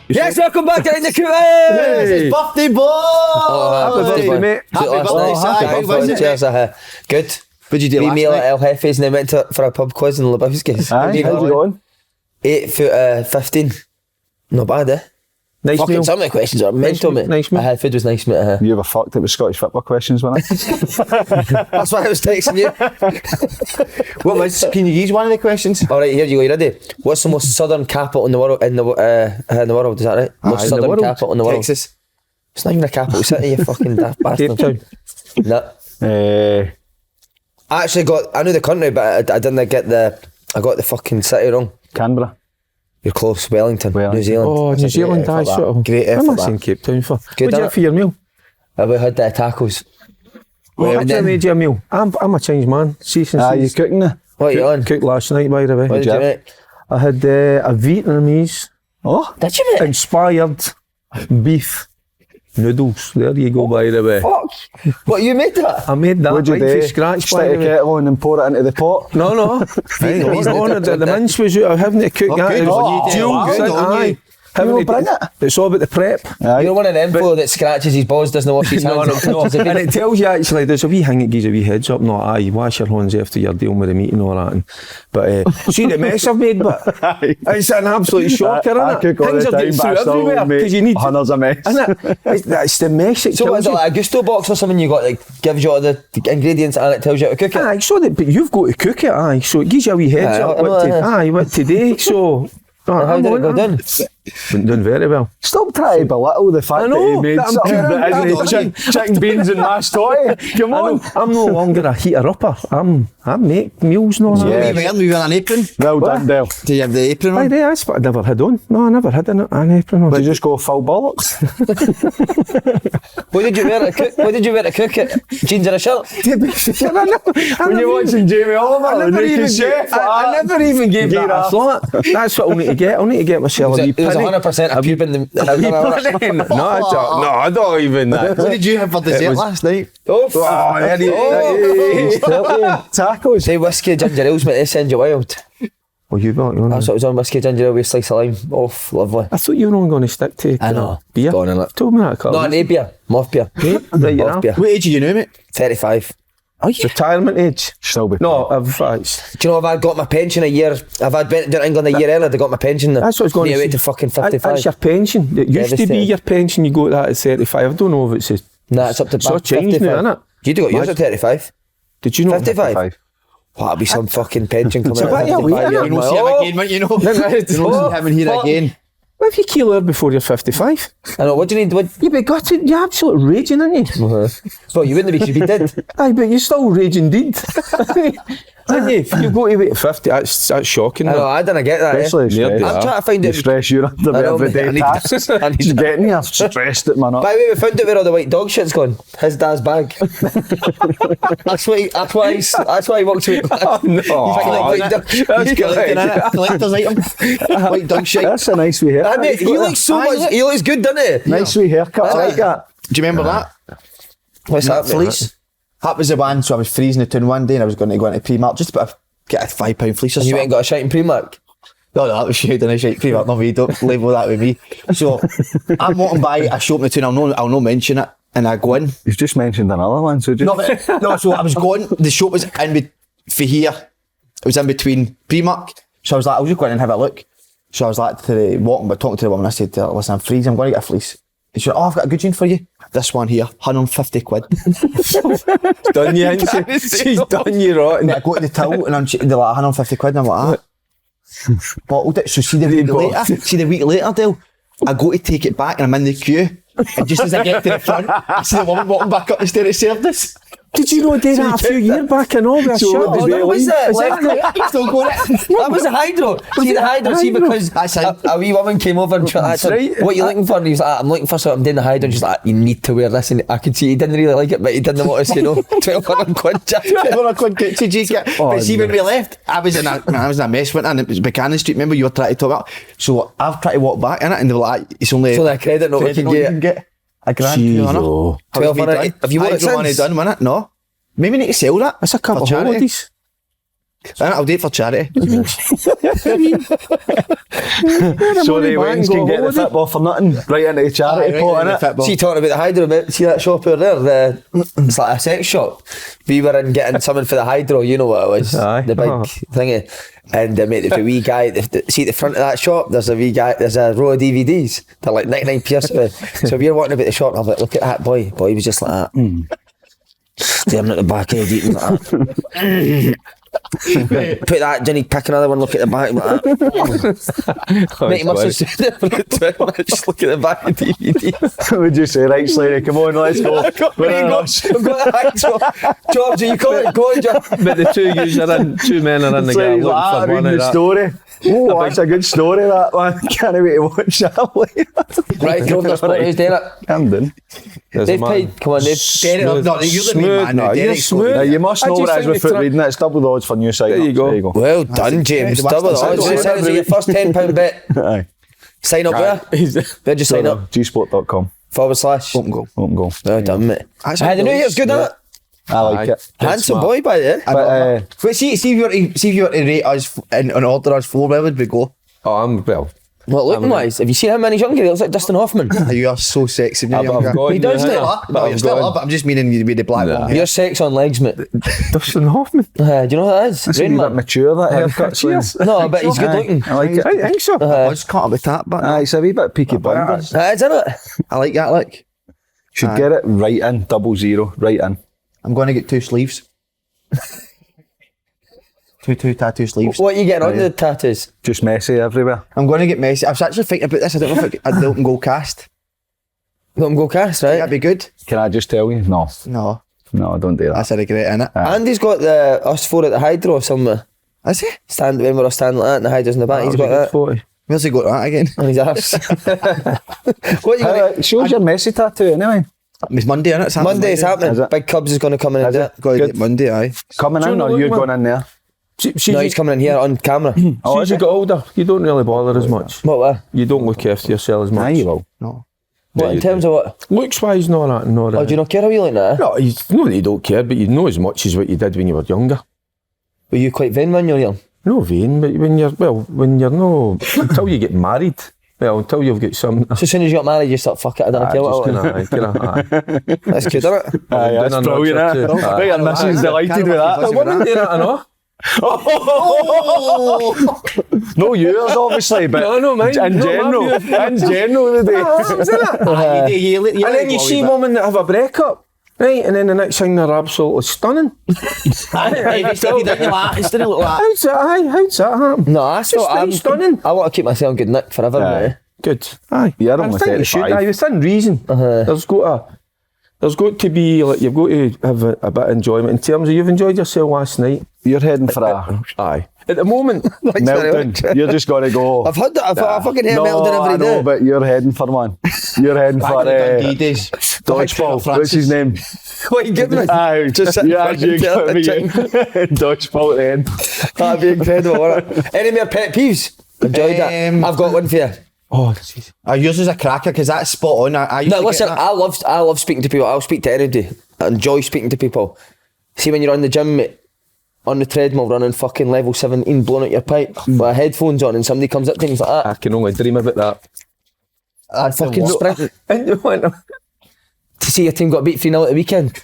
Yes, welcome back to the Coop. Yes, it's birthday boy! Happy birthday, mate. Happy birthday, Cheers, good. What'd you do last meal night? at El Jefe's and then went for a pub quiz in Lebowski's. How'd you go on? 8 foot 15. Not bad, eh? Nice Fucking meal. some of the questions are mental, mate. Nice meal. Food was nice, mate. You were fucked. It was Scottish football questions, wasn't it? That's why I was texting you. What was? Can you use one of the questions? All right, here you go. You ready? What's the most southern capital in the world? In the world, is that right? Most in the southern world? capital in the world. Texas. It's not even a capital city. You fucking daft bastard. Cape Town. No. I I actually I knew the country, but I didn't get I got the fucking city wrong. Canberra. You're close. Wellington, New Zealand. Oh, New Zealand, aye, sort of. Great effort. I'm not that. saying Cape Town for. Good, What did you innit? have for your meal? We had tacos. What and you then- made you a meal? I'm a Chinese man. See, since You cooking now? What are you on? cooked last night, by the way. What did you make? I had a Vietnamese Oh, Did you, mate? inspired beef noodles. There you go, by the way. Fuck. What, you made that? I made that what'd you right do? from scratch, by Stick the the way. kettle on and pour it into the pot? No. The mince was out. I having to cook that. good. It was Oh, jewels, good on aye. you. Having You to bring do- it? It's all about the prep. You're one of them fella that scratches his balls, doesn't wash his hands. And it tells you actually, there's a wee thing that gives a wee heads up, not aye, wash your hands after you're dealing with a meeting and all that. But see the mess I've made, but it's an absolute shocker, I isn't it? cook all Things the are getting time, through but I still everywhere make because you need hundreds of mess. It's the mess that So what kills is it, you. like a Gusto box or something you got that gives you all the ingredients and it tells you how to cook it? Aye, so that, but you've got to cook it, aye, so it gives you a wee heads Aye, up I know what that is. what today, so... How did it go down? Went down very well. Stop trying to belittle the fact I that know, he made that I'm something cooking, that I'm isn't cooking. chicken beans and mashed toy. Come on. I'm no longer a heater-upper. I make meals now. Yeah. Were you wearing an apron? Well done, Dale. Do you have the apron Aye, on? that's what I never had on. No, I never had an apron on. Did you just go full bollocks? What did you wear to cook? What did you wear to cook it? Jeans and a shirt? When you're watching Jamie Oliver, the naked chef. I never even gave that a thought. That's what I'll need to get. I'll need to get myself a wee It was penny. 100% a pube in the... No, I don't even that. What did you have for dessert was- last night? Tacos. Say whiskey ginger ales, mate, they send you wild. Well, you got your That's what it was on, whiskey ginger ale with a slice of lime. Oh, lovely. I thought you were only going to stick to I know. beer. Go on in it. Told me that a couple Not an A beer, moth beer. Right, you Moth know. beer. What age are you now, mate? 35. Oh, yeah. Retirement age. Still be. No, it's Do you know if I'd got my pension a year, if I'd been to England a year earlier, I'd have got my pension. That's what I was going to wait say. to fucking 55. That's your pension. It used to be Devastated. your pension. You got that at 35. I don't know if it's Nah, it's up to It's all changed now, 55. innit? You'd have got yours at 35. Did you know? 55? Well, that'll be some fucking pension coming It's a out. bit of a 55 wait, years. innit? You know, see him again, mate, you know. You know, see him here Fuck. again. What if you kill her before you're 55? I know, what do you need? What? You'd be gutted. You're absolute raging, aren't you? Well, you wouldn't be if you did. Aye, but you're still raging deed. Aren't you? If you go to wait 50, that's shocking. I know, that. I didn't get that. Especially Near stress. the- I'm trying to find The out. stress you're under I know, every mate, I day need tasks. that. I need Just that. getting here stressed at man up. By the way, we found out where all the white dog shit's gone. His dad's bag. That's why he walks away. Oh, no. That's Collector's item. White dog shite. That's a nice wee haircut. Mate, he looks so much. He looks good, doesn't he? Nice wee haircut. I like that. Do you remember that? What's that, mate? Fleece. That was the one, so I was freezing the town one day and I was going to go into Primark just about get a £5 fleece or And you something. went and got a shite in Primark. No, that was you, didn't I? Shite Primark, not me, don't label that with me. So, I'm walking by a shop in the town, I'll not mention it, and I go in. You've just mentioned another one, so just... No, so I was going, the shop was in for here, it was in between Primark, so I was like, I'll just go in and have a look. So I was like, talking to the woman, I said, listen, I'm freezing, I'm going to get a fleece. And she went, I've got a good jean for you. This one here, 150 quid. Done you, ain't she? She's done you rotten. And I go to the till and they're like 150 quid and I'm like, bottled it. So see the week later, Dale, I go to take it back and I'm in the queue. And just as I get to the front, I see the woman walking back up the stair to serve this. Did you not do that a few years back and all that So shit? what did they that was leave? it. Is that still going? That was a hydro. See the hydro, see, hydro? because That's a wee woman came over and I said, right. what are you looking for? And he was like, I'm looking for something. I'm doing the hydro. And she's like, you need to wear this. And I could see he didn't really like it, but he didn't want to say no. 1,200 quid jacket. But see, when we left, I was in a mess, went in, it was Buchanan Street, remember you were trying to talk about? So I've tried to walk back in it and they were like, it's only a credit note we can get. a grand. Jeez, $200. oh. 1,200. Have you worn it money since? done, wasn't it? No. Maybe need to sell that. That's a couple for of charity. holidays. I'll do it for charity. So the wings can get the football for nothing. Right into the charity pot, innit? See, talking about the hydro, mate, see that shop over there? It's like a sex shop. We were in getting something for the hydro, you know what it was? Aye. The big thingy. And mate, there's a wee guy, see at the front of that shop, there's a wee guy, there's a row of DVDs. They're like 99p or something. So we were walking about the shop and I'm like, look at that boy. Boy was just like that. Staring at the back of eating like that. Put that, Jenny, pick another one, look at the back like that. Mate, he must have stood there for about 12 minutes, look at the back of the DVD. What would you say? Right, Slaney, come on, let's go. I've got the hydro. Jobs, you call it, go on, Job. But the two men are in the Slaney's game like, looking for one reading of the that. story. Oh, that's a good story, that one. Can't wait to watch that later. Right, Grosvenor Sport, who's doing it? Hampden. They've paid, come on, they've Derek, no, you're the main man. No, you're Derek's smooth. got Now, it. you must I know just what it is think with we foot reading. It's double the odds for new site. There you go. Well done, James. Double the odds. It sounds like your first £10 bet. Aye. Sign up where? Where'd you sign up? gsport.com. /. Open goal. Open goal. Well done, mate. That's Hey, the new year's good, isn't it? I like it. Handsome boy, by the way. But Wait, see if you were to rate us and order us 4, where would we go? Oh, well. Well, looking wise, have you seen him when he's younger? He looks like Dustin Hoffman. You are so sexy when you're I've younger. got He does, you, mate. innit? No, you're still gone. up, but I'm just meaning you with the black one. Your sex on legs, mate. Dustin Hoffman. Do you know who that is? That's a Rain wee bit Man. mature, that haircut. Cheers. No, but he's good looking. I like it. I think so. I just can't with that, but Aye, it's a wee bit peaky blinders. That is, isn't it? I like that look. Should get it right in, 00, right in. I'm going to get 2 sleeves. two tattoo sleeves. What are you getting on the tattoos? Just messy everywhere. I'm going to get Messi. I was actually thinking about this. I don't know if I'd open goal cast. Let him go cast, right? That'd be good. Can I just tell you? No, No, don't do that. that's a regret, innit? Andy's got us four at the hydro somewhere. Is he? Stand when we're standing like that and the hydro's in the back. He's got that 40. Where's he got that again? on his arse. What are you going to... Shows your Messi tattoo anyway. It's Monday, innit? It's happening Monday it's Is happening. it? Big Cubs is going to come in and do it. Got to Good. get Monday, aye. Coming Do you in know or what, you're man? going in there? No, he's coming in here on camera. As you get older, you don't really bother as much. What, what? You don't look after yourself as much. Aye, you will. No. What, in terms of what? Looks wise, no that, no that. Oh, do you not care how you look now? No, not that you don't care, but you know as much as what you did when you were younger. Were you quite vain when you were young? No vain, but when you're no, until you get married, until you've got some. So as soon as you got married, you start, fuck it, I don't care what I look. That's good, isn't it? Aye, that's Doing a brilliant, nurture eh? too. Aye. Right, and Mrs. delighted with that. But women do that, I know. No yours, obviously, but No, mine. in No, general, mine. in general, they And then you see women that have a breakup, right, and then the next thing they're absolutely stunning. It's didn't look like How's that happen? No, I thought I'm stunning. I want to keep myself good nick forever, Aye. mate. Good. Aye. You're I only think you should. 35. Aye, within reason. There's got to be like you've got to have a bit of enjoyment in terms of you've enjoyed yourself last night. You're heading for a Aye. At the moment, meltdown. You're just going to go. I've had that. I fucking hear no, melting I every know, day. but you're heading for one. You're heading for Dundee days. dodgeball. What's his name? What are you giving us? Aye, Just sitting yeah, fucking you there got at me. the chicken. Dodgeball then. That'd be incredible, wouldn't it? Any more pet peeves? Enjoyed that. I've got one for you. oh, jeez. Yours is a cracker because that's spot on. I used No, to get listen, that. I love speaking to people. I'll speak to anybody. I enjoy speaking to people. See when you're on the gym, mate, on the treadmill running fucking level 17, blowing out your pipe with headphones on and somebody comes up to you and he's like I that. can only dream about that. I fucking sprint. And you went, To see your team got beat 3-0 at the weekend.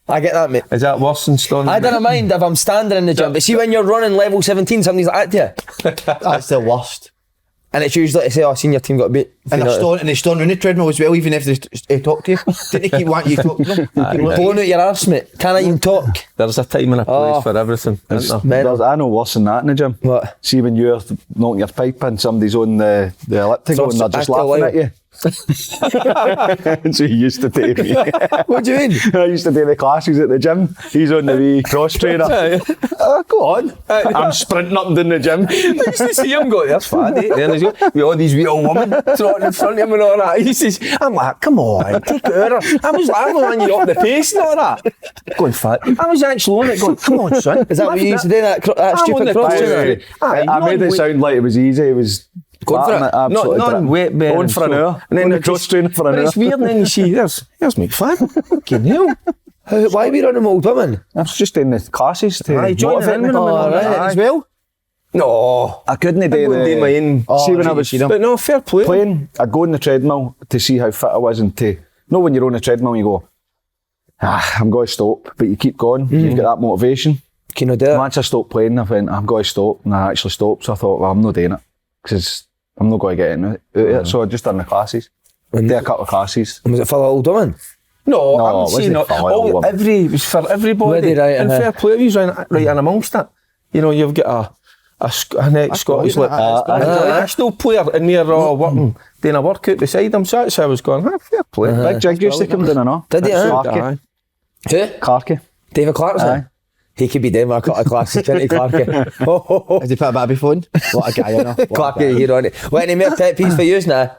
I get that, mate. is that worse than stunning? I don't mind if I'm standing in the gym, but see when you're running level 17, somebody's like that to you. That's the worst. And it's usually to say, oh, I seen your team got beat. And they're stoned on the treadmill as well, even if they talk to you. Didn't they keep wanting you to talk to them? They keep looking at Blowing you. out your arse, mate. Can't even talk. There's a time and a place Oh. for everything. Isn't there? Mental. I know worse than that in the gym. What? See when you're knocking your pipe in, somebody's on the elliptical and they're just After a laughing while. at you. So he used to take me. What do you mean? I used to do the classes at the gym. He's on the wee cross trainer. Go on. I'm sprinting up and down the gym. I used to see him go, there's fat, eh? Then he's got with all these wee old women trotting in front of him and all that. He says, I'm like, come on, take it out. I was on you up the pace and all that. Going fat. I was actually on it going, come on, son. Is that what you used to do, that I'm stupid on the cross pace. trainer? I made it sound like it was easy. It was Going for batting it. absolutely Not dra- wet bear. on for an hour. And then on the it cross just- trainer for an But hour. it's weird, and then you see, there's McFadden. Fucking hell. Why are we running old women? I was just doing the classes to Aye, join motivate in me. with them and all that Aye. as well. No, I couldn't do I wouldn't do my own. See when I was But no, fair play. playing, I'd go on the treadmill to see how fit I was and to know when you're on the treadmill you go, I'm going to stop, but you keep going, you've got that motivation. Can you do it? Once I stopped playing, I went, I'm going to stop, and I actually stopped, so I thought, well, I'm not doing it, because I'm not going to get into it, so I just done the classes. Did a couple of classes. Was it for the old women? No, No, I'm it saying wasn't for all of them. it was for everybody. Were they right, and uh-huh. fair play, he's right in amongst it. You know, you've got an ex-Scottish national player in there working, doing a workout beside him, so that's how I was going, fair play. Big Jig used to come down, I know. Did he, huh? Clarky. Who? Clarky. David Clarkson? Aye. He could be doing my classes, couldn't he, Clarky? Oh. Has he put a baby phone? What a guy, I know. Clarky, you're on it. What, any more pet peeves for you now?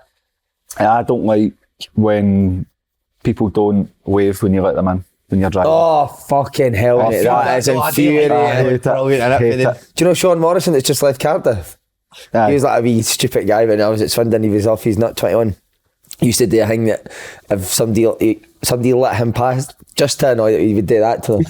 I don't like when people don't wave when you let them in, when you're driving. Oh, fucking hell, mate. That is infuriating. Hate it. Do you know Sean Morrison that's just left Cardiff? Aye. He was like a wee stupid guy when I was at Swindon. He was off, he's not 21. He used to do a thing that if somebody let him pass, just to annoy that he would do that to them.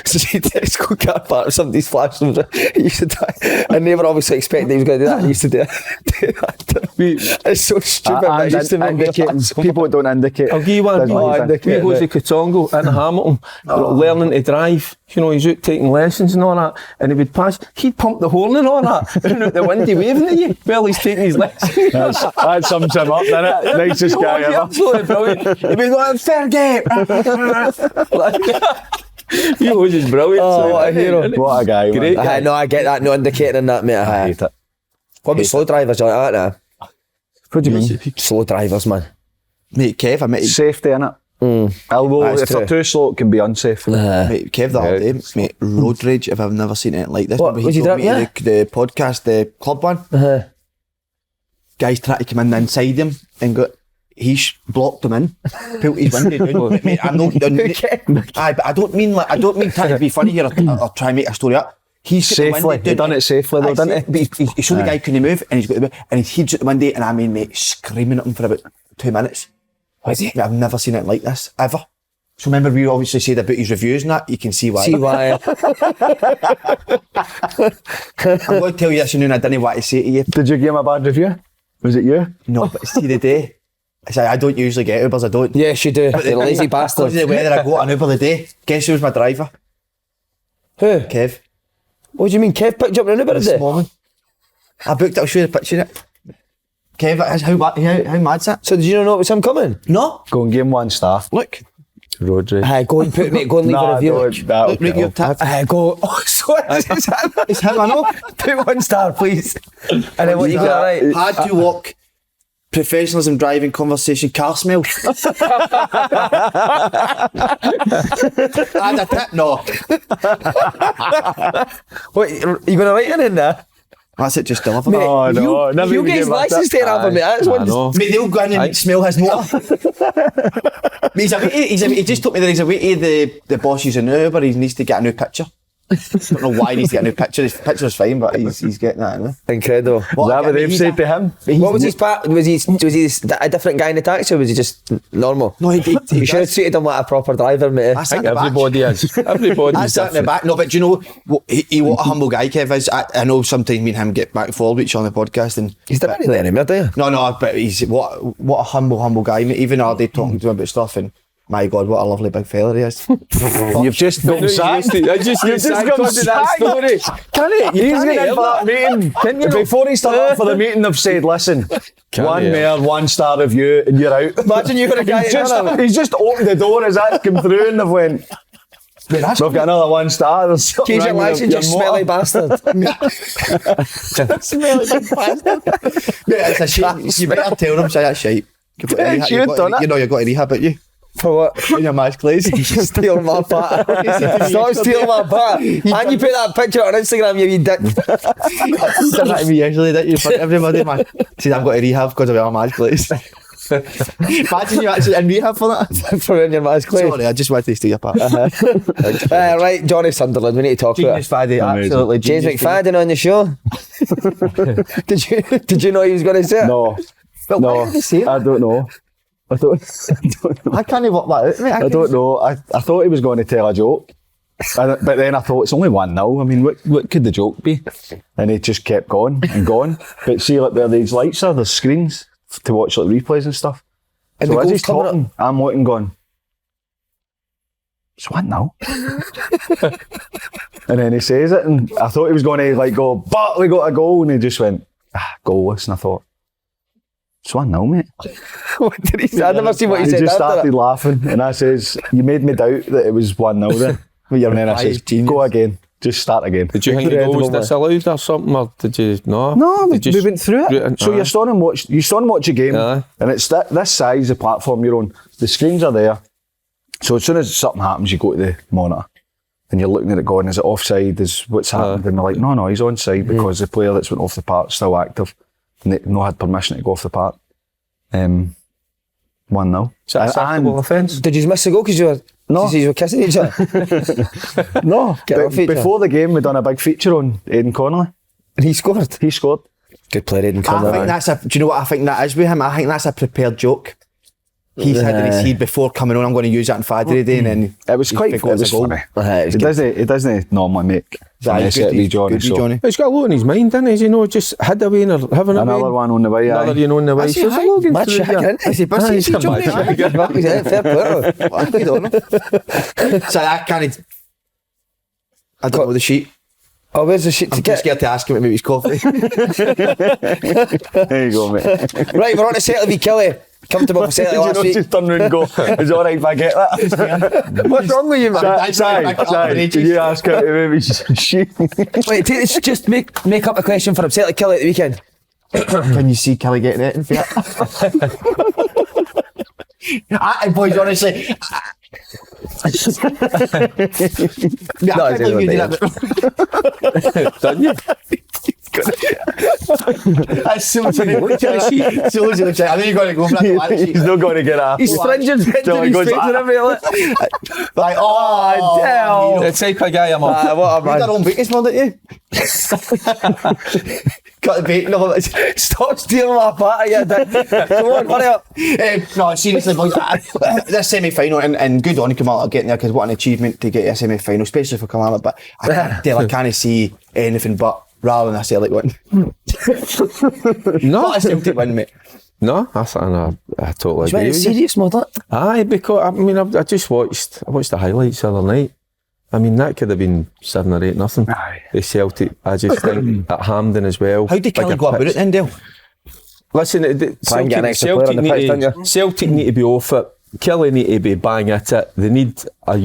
So he'd Tesco car park, somebody's flashing him. He used to do it, and they were obviously expecting he was going to do that. He used to do that to them. It's so stupid. But it used to make me laugh. People don't indicate. I'll give you one. Doesn't Oh, make sense. indicate. He goes to Cotongo in Hamilton, learning to drive. You know, he's out taking lessons and all that, and he would pass. He'd pump the horn and all that, and out the window waving at you while he's taking his lessons. That sums him up, doesn't it? Nicest Oh, guy he's ever. absolutely brilliant. He'd be going, fair game. He was just brilliant. Oh, what a hero. What a guy, Great man. guy. No, I get that, no indicator in that, mate. I hate it. What about slow drivers like that now? What do you mean? Slow drivers, man. Mate, Kev, I met Safety, innit? Although That's if they're true. too slow, it can be unsafe. mate, Kev the other day, mate, road rage, if I've never seen anything like this. What, Remember was he told me driving, the podcast, the club one? Guys tried to come in inside him and he's blocked him in, pulled his window down. Mate, I'm not aye, but I don't mean trying to be funny here or try and make a story up. He's got the Safely. window He down. done it safely though, Aye, didn't he? But he showed the guy couldn't move and he's got the and he's at the window and I mean, mate, screaming at him for about 2 minutes. Was he? Mate, I've never seen it like this, ever. So remember we obviously said about his reviews and that, you can see why. See why? I'm going to tell you this and I didn't know what to say to you. Did you give him a bad review? Was it you? No, but see the day. I don't usually get Ubers, I don't. Yes, you do. But You lazy because bastard. of the weather, I got an Uber the day. Guess who was my driver? Who? Kev. What do you mean, Kev picked you up in an Uber This today? morning. I booked it, I'll show you the picture of it. Kev, how mad's that? So did you not know it was him coming? No. Go and give him 1 star. Look. Road rage. Aye, go and put mate, go and leave a review. Look, look your tap. Aye, go. Oh, sorry. It's him, I know. Put 1 star, please. And then what you got right? Had to walk. Professionalism, driving, conversation, car smell. And a tip, no. What, you going to write it in there? That's it, just deliver. Mate, Oh, no, never you even get his gave us license that. taken off him, mate. That's one. know. Mate, they'll go in and smell his motor. He just told me that he's away to the boss using an Uber, he needs to get a new picture. Don't know why he needs to get a new picture. His picture's fine, but he's getting that anyway. Incredible. Is that what they've said to him? What was his part? Was he a different guy in the taxi or was he just normal? No, he You should have treated him like a proper driver, mate. I I sat in think the back. everybody is. Everybody's I sat in the different. back. No, but do you know, what a humble guy Kev is. I know sometimes me and him get back and forth with each other on the podcast. And He's the man there anymore, do you? No, but he's what a humble guy. Mate. Even all day talking to him about stuff and my God, what a lovely big fella he is. You've just got sacked. I just You've just got because of that sacked. story. Can it? You He's can't getting hear in for that meeting. Can you not? Before he started up for the meeting, they've said, listen, Can't one hear. mayor, 1 star review, and you're out. Imagine you were a guy He's just opened the door as that come through and they've went, we've got another 1 star. There's something Change your wrong with license, you your smelly motor." bastard. Smelly big bastard. Mate, it's a shame. You better tell them, say that's shite. You've got to You've done it. you know you've got to rehab, but you. For what? In your match clothes. Stealing my part. Stop stealing my part. And you put that picture on Instagram, you wee dick. You done that to me usually, didn't you? For everybody, man. See, I've got to rehab because of our match clothes. Imagine you actually in rehab for that. For in your mask clay. Sorry, I just wanted to steal your part. Right, Johnny Sunderland, we need to talk Genius about it. Faddy, absolutely James genius. McFadden on the show. Did you know he was going to say it? No. But why No, did he say it? I don't know. I don't I can't work that out, mate. I don't know. I thought he was going to tell a joke. But then I thought, it's only 1-0. I mean, what could the joke be? And he just kept going and going. But see, like where these lights are, there's screens to watch like replays and stuff. And so the as goal's he's coming talking, I'm looking going, it's 1-0. And then he says it, and I thought he was going to like go, but we got a goal. And he just went, goalless. And I thought, it's 1-0, mate. What did he say? I never seen what he said just after started that. laughing, and I says, you made me doubt that it was 1-0 then. And then I says, go again. Just start again. Did you think the goal was disallowed or something, or did you no? No, we just went through it. So you're starting to watch a game, and it's this size, the platform you're on. The screens are there. So as soon as something happens, you go to the monitor, and you're looking at it going, is it offside? Is what's happened? And they're like, no, he's onside because the player that's went off the park is still active, and they no had permission to go off the park. 1-0. Is that acceptable offence? Did you miss the goal because you were kissing each other? No, off each before the game, we done a big feature on Aidan Connolly. And he scored. He scored. Good player, Aidan I Connolly. think that's do you know what I think that is with him? I think that's a prepared joke. He's had in his head before coming on, I'm going to use that on Fadry Day, and then It was quite it was funny. It doesn't normally make Johnny. Johnny. He's got a lot in his mind, doesn't he? You know, just had a win or having a Another win. one on the way. Another on the way. So it's a lot going Match through shaking, there. isn't he? Busy, He's a Johnny. match shaker. He's fair player. I don't know. So I can't. I don't know the sheet. Oh, where's the shit to I'm get? too scared to ask him about his coffee. There you go, mate. Right, we're on to Celtic v KILLIE. Comfortable for Celtic last week. Just turn around and go, is it alright if I get that? What's wrong with you, man? Sorry, did you ask her to move his sheet? Wait, take this, just make up a question for him. Celtic KILLIE at the weekend. Can you see Kelly getting it in for that? Boys, honestly. Yeah, I can't believe you did that. Done you? That's so much. So much. I think you're going to go for that. He's not going to get a. He's stringent, his face and everything. Like, oh, damn. The type of guy I'm on. What a you had man. our own weakness, man, didn't you? Cut the bait. No, Stop stealing my part of you. Come on, hurry up. no, seriously, boys, this semi-final, and good on Kamala getting there, because what an achievement to get a semi-final, especially for Kamala, but I can't see anything but rather than a Celtic win. No, Not a Celtic win, mate. no, I totally agree with you. Serious, man. Aye, because I mean, I watched the highlights the other night. I mean, that could have been 7 or 8 nothing. Aye. The Celtic, I just think at Hampden as well. How did Kelly Bigger go about pitch. it then, Dale? Listen, Try and get an extra player on the pitch, don't you? Celtic need to be off it. KILLIE need to be bang at it. They need a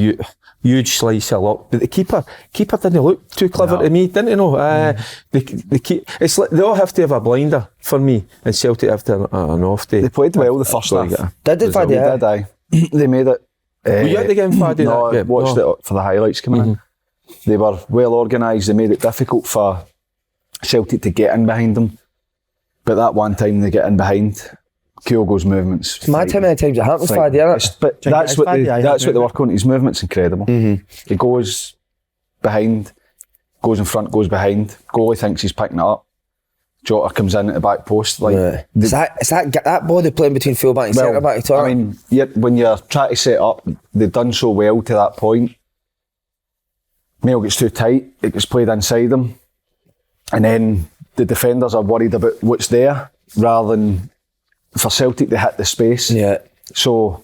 huge slice of luck. But the keeper didn't look too clever to me, didn't he? No, it's like they all have to have a blinder for me, and Celtic have to have an off day. They played well the first half. Did they, Faddy? They did, aye. They made it. Were you at the game, Faddy? No, I watched it for the highlights coming in. They were well organised. They made it difficult for Celtic to get in behind them. But that one time they get in behind, Kyogo's movements. It's mad how many times it happens, Faddy, isn't it? But that's what they work on. His movement's incredible. He goes behind, goes in front, goes behind. Goalie thinks he's picking it up. Jota comes in at the back post. Like Is that body playing between fullback and centre back? I mean, when you're trying to set up, they've done so well to that point. Mail gets too tight, it gets played inside them, and then the defenders are worried about what's there rather than for Celtic to hit the space. Yeah. So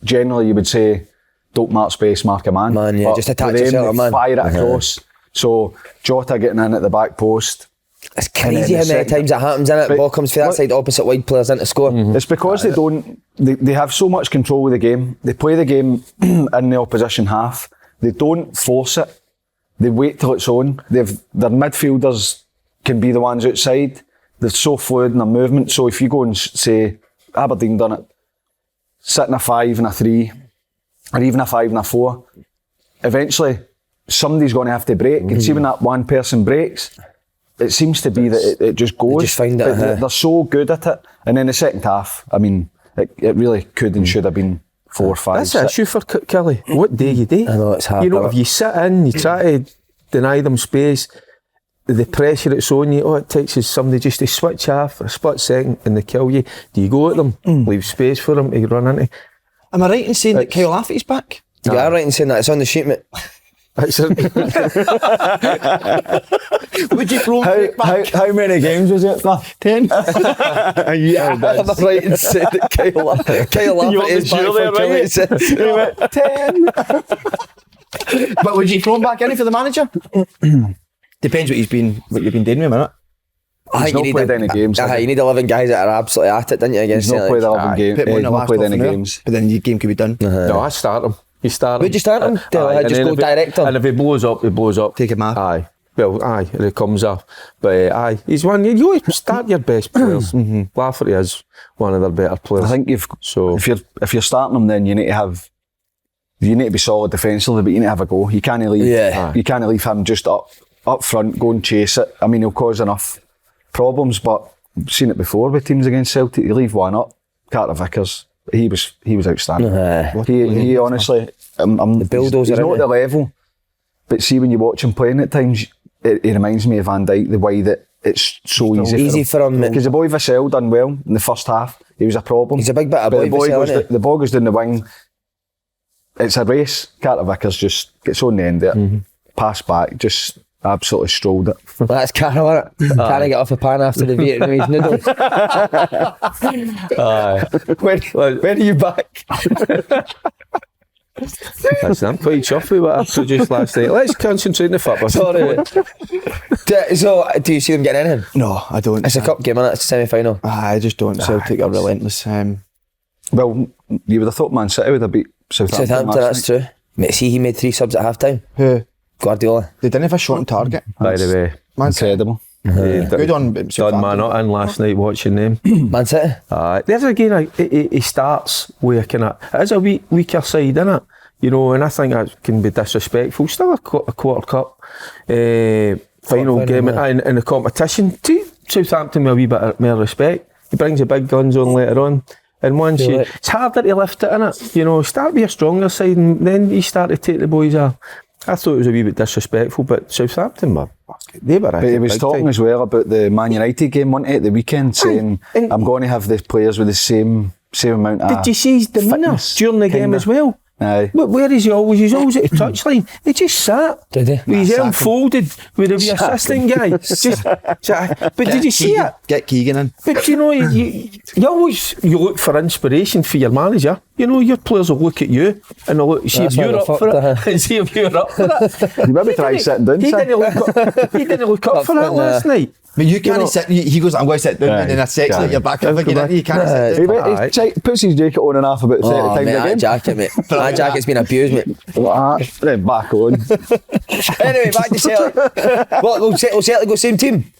generally you would say don't mark space, mark a man. Man, just attach yourself, man. Fire it across. So Jota getting in at the back post. It's crazy how many times it happens, innit? The ball comes for that side, opposite wide players in to score. It's because they have so much control of the game. They play the game in the opposition half. They don't force it. They wait till it's on. Their midfielders can be the ones outside. They're so fluid in their movement. So if you go and say, Aberdeen done it, sit in a 5 and a 3, or even a 5 and a 4, eventually somebody's going to have to break. And see when that one person breaks, it seems to be that it just goes. They just find it. They're so good at it. And then the second half, I mean, it really could and should have been 4 or 5. That's an issue for KILLIE. What day you do? I know, it's hard. You know, if you sit in, you try to deny them space, the pressure it's on you, all it takes is somebody just to switch off for a split second and they kill you. Do you go at them? Leave space for them to run into? Am I right in saying that Kyle Lafferty's back? You are right in saying that. It's on the sheet, mate. Would you throw him back? How many games was it? 10? Yeah, I'm right in saying that Kyle Lafferty is back for 10. But would you throw him back in for the manager? Depends what you've been doing with him, innit? He's not played any games. You need 11 guys that are absolutely at it, don't you? Against He's not played 11 games. Put him on He's the not last played half any an hour, games. but then your game could be done. No, I start him. You start him. Would you start him? Just go direct him. And if he blows up, he blows up. Take him off. Aye. Well, aye, and it comes off. But aye, he's one. You always start your best players. Lafferty is one of their better players. I think if you're starting him, then you need to be solid defensively, but you need to have a go. You can't leave. Yeah. You can't leave him just up front, go and chase it. I mean, he'll cause enough problems, but I've seen it before with teams against Celtic. You leave one up. Carter Vickers, he was outstanding. He honestly, the bulldozer. He's not at the level, but see when you watch him playing at times, it reminds me of Van Dijk, the way that it's so easy for him. Because the boy Vassell done well in the first half. He was a problem. He's a big bit of boy. The ball goes down the wing. It's a race. Carter Vickers just gets on the end of it, pass back, just absolutely strolled it. That's Carol, isn't it? Can't get off the pan after the Vietnamese noodles. When are you back? I'm quite chuffed with what I produced last night. Let's concentrate on the football. Sorry. So, do you see them getting anything? No, I don't. It's a cup game, innit? It's a semi-final. I just don't. Celtic are relentless. Well, you would have thought Man City would have beat Southampton. That's true. Mate, see, he made 3 subs at half time. Who? Guardiola. They didn't have a shot on target. By the way, Incredible. Good on Done man up in last night watching them. Man City. There's again, he starts with a kind of, it is a weaker side, isn't it? You know, and I think that can be disrespectful. Still a quarter cup final game in the competition. To Southampton with a wee bit more respect. He brings the big guns on later on. And once it's harder to lift it, innit? You know, start with a stronger side and then you start to take the boys off. I thought it was a wee bit disrespectful, but Southampton they were. But he was talking as well about the Man United game, wasn't he, at the weekend, saying, I'm going to have the players with the same amount of Did you see his demeanour during the game as well? Aye. Where is he always? He's always at the touchline. He just sat. Did he? With his arm folded with the assistant guy. But did you see it? Get Keegan in. But you know, you always look for inspiration for your manager. You know, your players will look at you and they'll look, see if you're up for it. And see if you're up for it. You maybe try sitting down. He didn't look up for it last night. But you can't sit. He goes, I'm going to sit down, and then that's sex like you're back up again. You can't sit down. He puts his jacket on and off about 30 times mate, a game. That jacket's been abused, mate. Then back on. Anyway, back to Celtic. What, will Celtic go same team?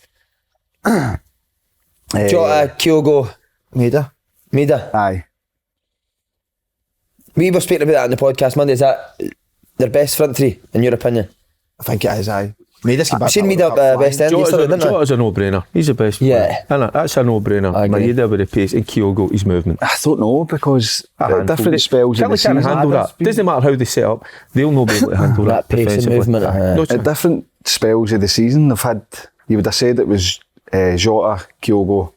Jota, Kyogo, Maida. Aye. We were speaking about that on the podcast Monday. Is that their best front three, in your opinion? I think it is, aye. I've seen Maida at West End yesterday, didn't I? Jota's a no-brainer. He's the best player. That's a no-brainer. Maida with the pace and Kyogo, his movement. I don't know, because different spells in the season. Can't handle that. Doesn't matter how they set up, they'll not be able to handle that pace and movement. At different spells of the season, they've had, you would have said it was Jota, Kyogo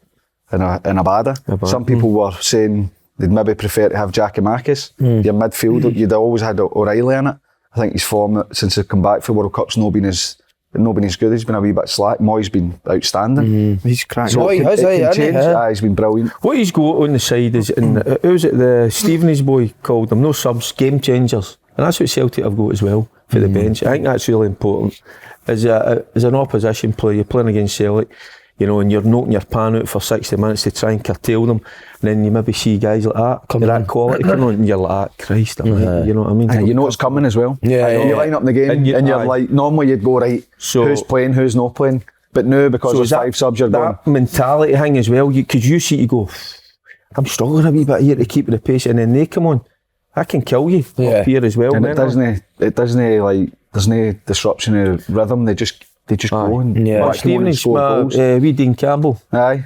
and Abada. Some people were saying they'd maybe prefer to have Giakoumakis. Your midfield, you'd always had O'Reilly in it. I think his form since he's come back for World Cup's not been as good. He's been a wee bit slack. Moy's been outstanding. He's cracking. So he's been brilliant. What he's got on the side is, who's it, the Stevenage boy called them, no subs, game changers. And that's what Celtic have got as well for the bench. I think that's really important. As an opposition player, you're playing against Celtic, you know, and you're knocking your pan out for 60 minutes to try and curtail them. And then you maybe see guys like that quality coming on, and you're like, Christ, you know what I mean? And you know it's coming as well. You line up the game, and you're like, normally you'd go, right, who's playing, who's not playing. But now, because there's 5 subs, you're going. That mentality thing as well, because you see, you go, I'm struggling a wee bit here to keep the pace, and then they come on, I can kill you up here as well. And it doesn't like, there's no disruption of rhythm, they just go and Stevenage, wee Dean Campbell. Aye.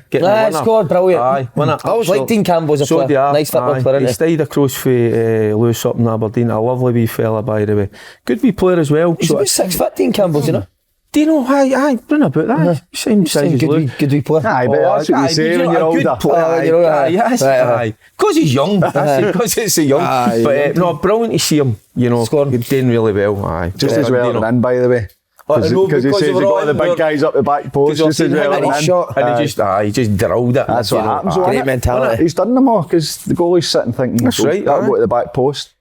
Scored brilliant. Aye. I always like Dean Campbell as a player. Nice football player, he stayed across for Lewis up in Aberdeen. A lovely wee fella, by the way. Good wee player as well. He's about 6 foot, Dean Campbell, you know? Dino, aye, run about that. Same size as Luke. Good wee player. Aye, but that's what you say when you're older. Aye. Because he's young. Because it's a young. But no, brilliant to see him. You know, Scoring. doing really well. Aye. Just as well in, by the way. Because he says he got the big guys up the back post. Just as well in. And he just drilled it. That's what happens. Great mentality. He's done them all because the goalie's sitting thinking, That's right, that'll aye. go to the back post.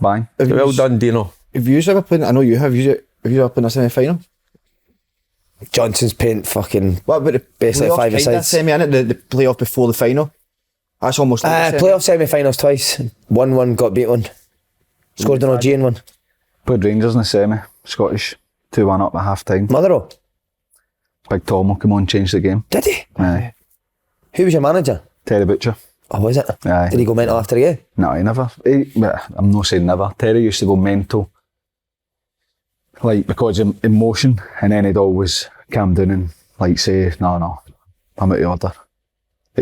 Bang. Well done, Dino. Have you ever played? I know you have. Have you ever played in a semi-final? Johnson's paint fucking What about the basically playoff 5 kind of sides. semi, innit? The playoff before the final. That's almost like the semi. playoff semi-finals twice. 1-1, got beat one. Scored an Augean one. Played Rangers in the semi. Scottish. 2-1 up at half time. Motherwell. Big Tom will come on, change the game. Did he? Aye. Who was your manager? Terry Butcher. Oh, was it? Aye. Did he go mental after you? No, he never. I'm not saying never. Terry used to go mental. Like, because of emotion, and then he'd always calm down and like say, no, I'm out of order.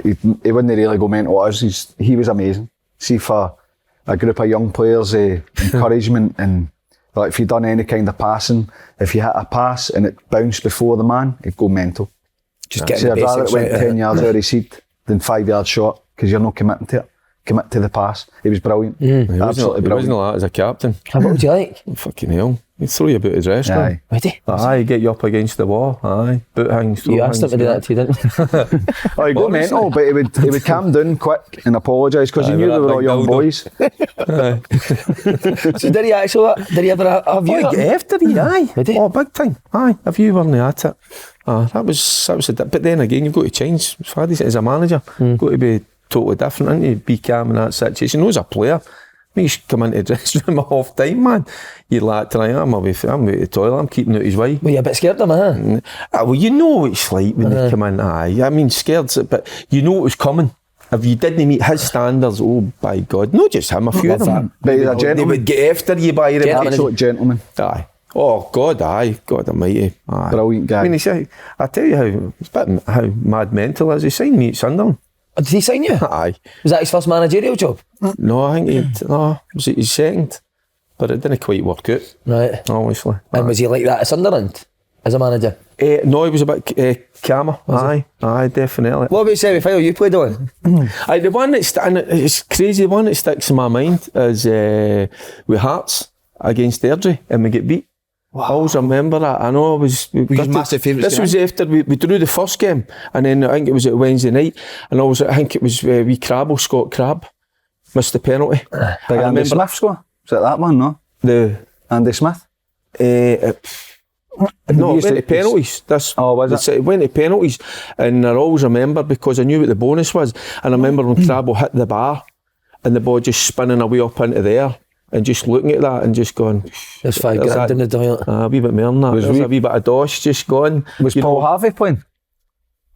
He wouldn't really go mental at us. He was amazing. See, for a group of young players, encouragement and like if you'd done any kind of passing, if you hit a pass and it bounced before the man, it'd go mental. Just See, getting I'd the rather basics it went right. 10 yards out of seed than 5 yards short because you're not committing to it. Commit to the pass. He was brilliant. Absolutely He wasn't brilliant. that as a captain. What would you like? Fucking hell. He'd throw you about his restaurant. Aye. Would he? Aye, get you up against the wall. Aye, boot hangs. You asked him to do that to you, didn't you? Oh, he'd go mental, but he would calm down quick and apologise because he Aye, knew with they that were all big young dildo. boys. So did he actually? Did he ever have you? After he, aye. Did he? Oh, big time. Aye, if you weren't at it. That was but then again, you've got to change. Faddy as a manager, got to be totally different, and you be calm in that situation. As a player, when you come into the dressing room half time, man, you're like, tonight, I'm out of the toilet, I'm keeping out his way. Were you a bit scared of him, huh? Well, you know what it's like when they come in, aye. I mean, scared, but you know it was coming. If you didn't meet his standards, oh, by God, not just him, a few of them. But he's a They gentleman. would get after you by the Absolute gentleman. Aye. Oh, God, aye. God almighty. Aye. Brilliant guy. I mean, I tell you how mad mental is. He signed me at Sunderland. Did he sign you? Aye. Was that his first managerial job? No, I think it was his second. But it didn't quite work out, Right. obviously. And was he like that at Sunderland as a manager? No, he was a bit calmer. Aye, definitely. What about semi-final you played on? Aye, the one and it's crazy, the one that sticks in my mind is with Hearts against Airdrie and we get beat. Wow. I always remember that. I know I was... massive favourites. This was after we drew the first game and then I think it was at Wednesday night and I think it was wee Crabble, Scott Crab, missed the penalty. Big Andy Smith score? Was it that one, no? The... Andy Smith? No, it went to penalties. It went to penalties, and I always remember because I knew what the bonus was. And I remember when Crabble hit the bar, and the ball just spinning away up into the air, and just looking at that and just going. There's 5 grand in the toilet. A wee bit more than that. There's a wee bit of dosh just going. Was Paul Harvey playing?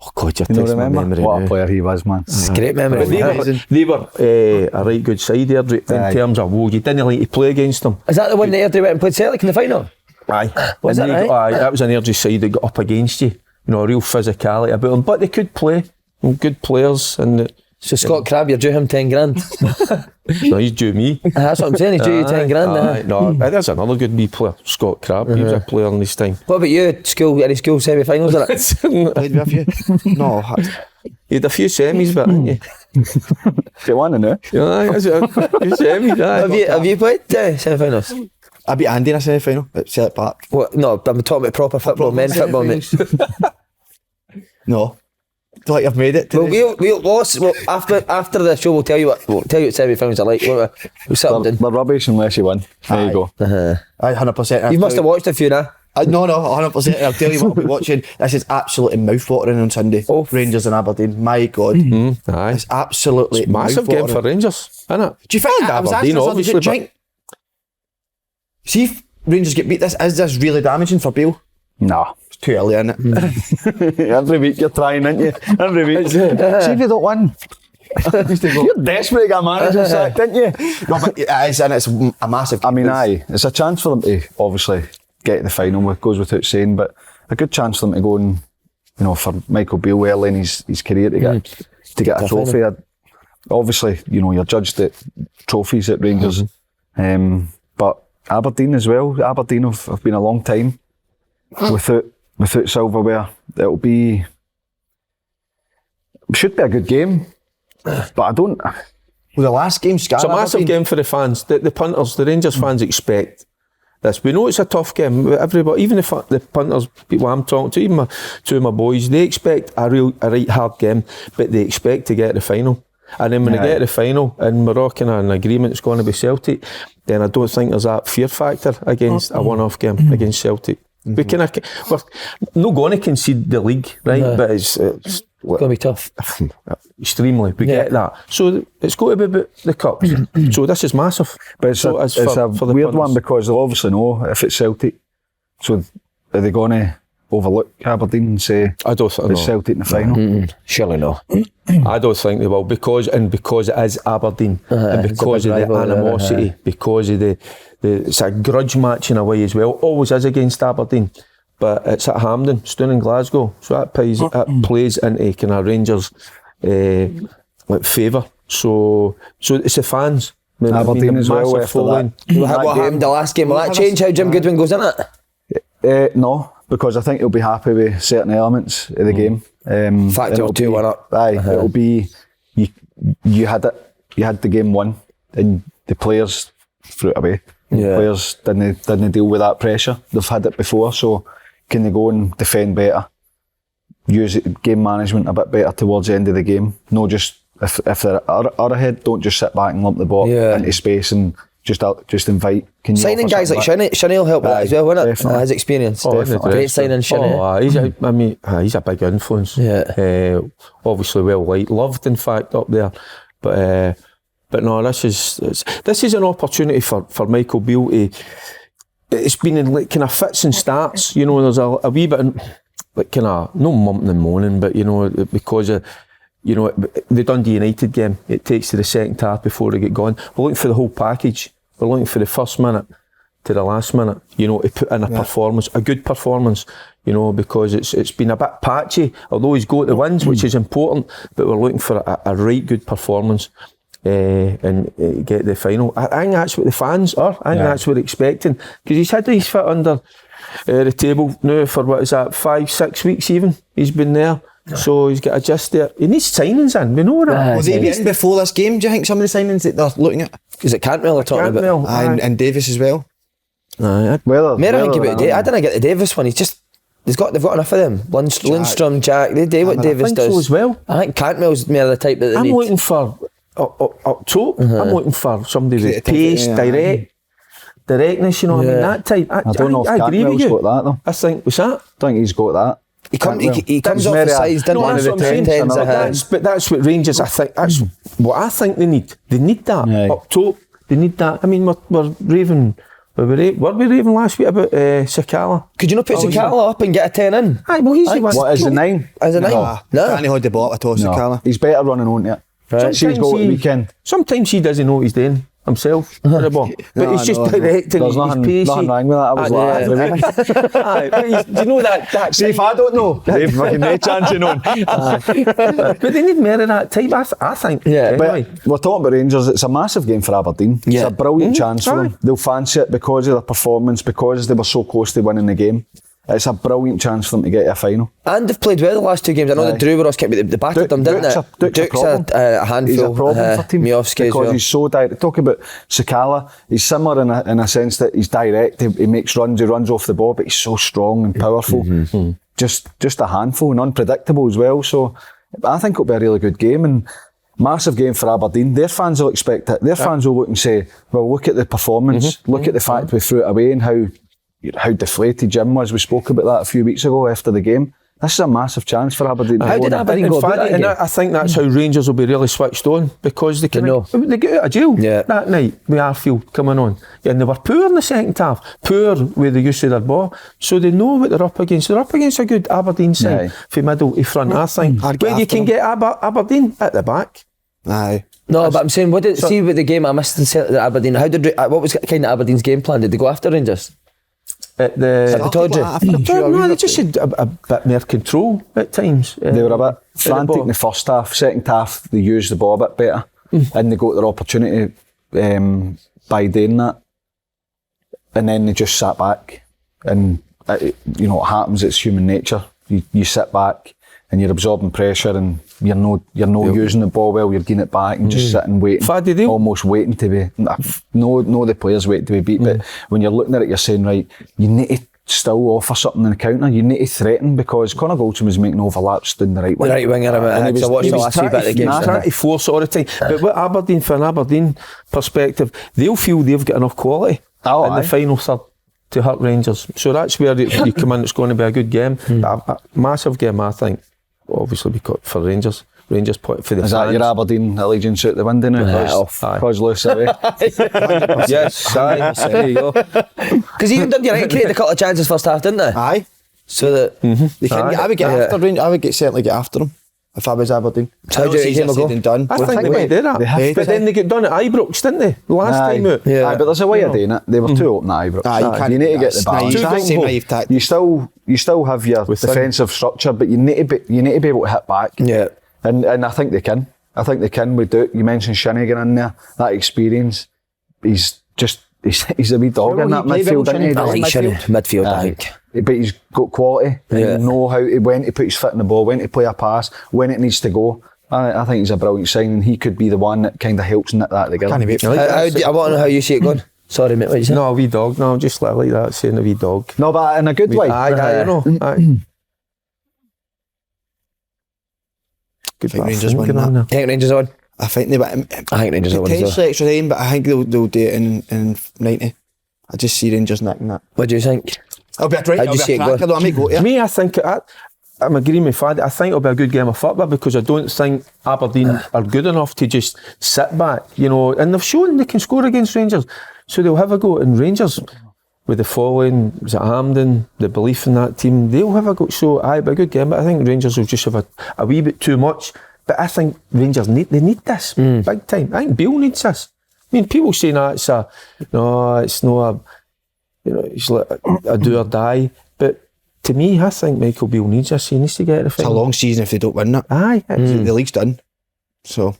Oh God, you're You don't testing my remember? memory What now. a player he was, man. It's a great memory. But they were a right good side there in terms of you didn't like to play against them. Is that the one that Airdrie went and played Celtic in the final? Aye. Was And that they right? aye, that was an Airdrie side that got up against you. You know, real physicality about them. But they could play. Good players. And So Scott Crab, you drew him 10 grand. no, he's due me. That's what I'm saying, he drew you 10 grand. Aye, no, there's another good wee player, Scott Crab. He was a player in this time. What about you? Any school semi-finals or that? Played with you? No. He had a few semis, but didn't you? Get one in it. Yeah, aye, that's a few semis, aye. Have you played semi-finals? I beat Andy in a semi-final at Celtic Park. What? No, I'm talking about proper football, men's football, mate. No. Feel like I've made it. Well, we'll lost. Well, after the show, we'll tell you what semi-finals are like. We'll sit them They're rubbish unless you win. There you go. down. I 100%. You must have watched a few now. No, 100%. I'll tell you what I'll be watching. This is absolutely mouth-watering on Sunday. Oh. Rangers and Aberdeen. My God. Aye. It's absolutely Massive game mouth-watering. for Rangers, isn't it? Do you think I was Aberdeen, asking obviously, something? Do you think- See if Rangers get beat, is this really damaging for Bale? No. It's too early, isn't it? Every week you're trying, aren't you? Every week. See if you don't win. You're desperate to get a manager sacked, didn't you? No, but it is, and it's a massive. I mean, aye, it's a chance for them to obviously get to the final, it goes without saying, but a good chance for them to go and, you know, for Michael Beale early in his career to get a trophy. Obviously, you know, you're judged at trophies at Rangers, but Aberdeen as well. Aberdeen have been a long time without without silverware. Should be a good game, but I don't. Well, the last game, It's a massive game for the fans. The punters, the Rangers fans expect this. We know it's a tough game. Everybody, even the punters, people I'm talking to, even two of my boys, they expect a right hard game, but they expect to get to the final. And then when they get to the final, and we're all kind of in agreement it's going to be Celtic, then I don't think there's that fear factor against a one-off game against Celtic. We're not going to concede the league, right? But it's going to be tough. Extremely, we get that. So it's got to be about the cups. So this is massive. But it's so a weird punters. one because they'll obviously know if it's Celtic. So are they going to overlook Aberdeen and say I don't think it's Celtic in the final? Surely no. I don't think they will because it is Aberdeen and because of the animosity, because of the it's a grudge match in a way as well. Always is against Aberdeen, but it's at Hampden, Stone in Glasgow, so that plays into kind of Rangers favour. So it's the fans. Aberdeen as well after that. What happened the last game? Will that change how Jim Goodwin goes in it? No, because I think he'll be happy with certain elements of the game. Factor 2-1 up. Aye, it'll be you had it. You had the game won, and the players threw it away. Yeah. Players didn't deal with that pressure. They've had it before, so can they go and defend better? Use game management a bit better towards the end of the game. No, just if they're ahead, don't just sit back and lump the ball into space and just invite. Can you signing guys like Shinnie will help with that as well, won't it? His experience. Great signing Shinnie. He's a big influence. Yeah. Obviously well liked, loved in fact up there. But no, this is an opportunity for Michael Beale to. It's been in like kind of fits and starts. You know, there's a wee bit in, like kind of no mumping and moaning, but you know because of. You know, the Dundee United game, it takes to the second half before they get going. We're looking for the whole package. We're looking for the first minute to the last minute, you know, to put in a performance, a good performance, you know, because it's been a bit patchy, although he's got the wins, which is important, but we're looking for a right good performance and get the final. I think that's what the fans are. I think that's what they're expecting, because he's had his foot under the table now for, 5-6 weeks even, he's been there. So he's got to adjust there. He needs signings in, we know that. Will they be in before this game, do you think, some of the signings that they're looking at? Is it Cantwell they're talking about? And Davis as well? I didn't get the Davis one. They've got enough of them. Lundstrom, Jack, they do what Davis does. So as well. I think Cantwell's more the type that they need. I'm looking for up top. I'm looking for somebody with pace, directness, you know what I mean, that type. I don't know if Cantwell's got that though. I think, what's that? I think he's got that. He comes off the sides, doesn't that's what I'm saying. But that's what Rangers, I think, that's what I think they need. They need that up top. They need that. I mean, we're raving. Were we raving last week about Sakala? Could you not put Sakala up and get a 10 in? Aye, well, he's the one. What is the 9? As a 9? No. Can't hold the ball at all, Sakala. He's better running on it. Right. See his goal at the weekend. Sometimes he doesn't know what he's doing himself, but he's just directing. There's nothing wrong with that. I was like, aye, but do you know that? See, if I don't know, they've fucking no chance of knowing. But they need more of that type, I think. Yeah, anyway. But we're talking about Rangers. It's a massive game for Aberdeen. It's a brilliant chance for them. They'll fancy it because of their performance, because they were so close to winning the game. It's a brilliant chance for them to get to a final. And they've played well the last 2 games. I know that Drew Ross kept the battered them, didn't it? Duke's a handful. He's a problem for team Miovski because he's so direct. Talk about Sakala. He's similar in a sense that he's direct. He makes runs. He runs off the ball, but he's so strong and powerful. Just a handful and unpredictable as well. So I think it'll be a really good game and massive game for Aberdeen. Their fans will expect it. Their fans will look and say, "Well, look at the performance. Look at the fact we threw it away and how deflated Jim was." We spoke about that a few weeks ago after the game. This is a massive chance for Aberdeen. How did Aberdeen go about that and game? I think that's how Rangers will be really switched on, because they get out of jail that night with Arfield coming on. And they were poor in the second half, poor with the use of their ball. So they know what they're up against. They're up against a good Aberdeen side from middle to front, I think. Where you can get Aberdeen at the back. Aye. No, but I'm saying, see with the game I missed in Aberdeen, what was kind of Aberdeen's game plan? Did they go after Rangers? At the Tawdry? No, they just had a bit more control at times. They were a bit frantic in the first half. Second half, they used the ball a bit better, and they got their opportunity by doing that. And then they just sat back and you know, it happens. It's human nature. You sit back and you're absorbing pressure, and you're not using the ball well. You're getting it back and just sitting waiting, almost waiting to be. No, the players waiting to be beat. But when you're looking at it, you're saying, right, you need to still offer something in the counter. You need to threaten, because Connor Goldson was making overlaps down the right wing. The right winger, and he was trying to force it all the time. But what Aberdeen, from an Aberdeen perspective, they'll feel they've got enough quality in the final third to hurt Rangers. So that's where you come in. It's going to be a good game, a massive game, I think. Obviously, because for Rangers for the fans. Is that your Aberdeen allegiance out the window now? Because Lewis away. Yes, there you go. Because even Dundee created a couple of chances first half, didn't they? Aye. So that they can. I would get after Rangers. I would certainly get after them if I was Aberdeen. How do you think done? I think they might do that. But then they get done at Ibrox, didn't they? Last time out. Yeah. Aye, but there's a way of doing it. They were too open at Ibrox. You need to get the balance. You still have your defensive structure, but you need to be able to hit back. Yeah. And I think they can. We do it. You mentioned Shanahan in there. That experience. He's a wee dog in that midfield, isn't he? I like midfield, I think. But he's got quality. And you know when to put his foot in the ball, when to play a pass, when it needs to go. I think he's a brilliant signing. He could be the one that kind of helps knit that together. Can't wait. I want to know how you see it going. Sorry, mate. What you say? No, a wee dog. No, just like that, saying a wee dog. No, but in a good way. Aye, you know. Aye. I think Rangers win that. I think Rangers on. I think they. I think Rangers will win. Potentially extra time, but I think they'll do it in 90. I just see Rangers nicking that. What do you think? I'll be a tracker. I might go. Me, I think I'm agreeing with Fad. I think it'll be a good game of football, because I don't think Aberdeen are good enough to just sit back, you know, and they've shown they can score against Rangers, so they'll have a go. And Rangers, with the following, was it Hampden, the belief in that team, they'll have a go. So it'll be a good game, but I think Rangers will just have a wee bit too much. But I think Rangers need this big time. I think Bale needs this. I mean, people say it's not it's like a do or die. But to me, I think Michael Beale needs this. He needs to get the final. It's a long season if they don't win it. Aye. The league's done. So,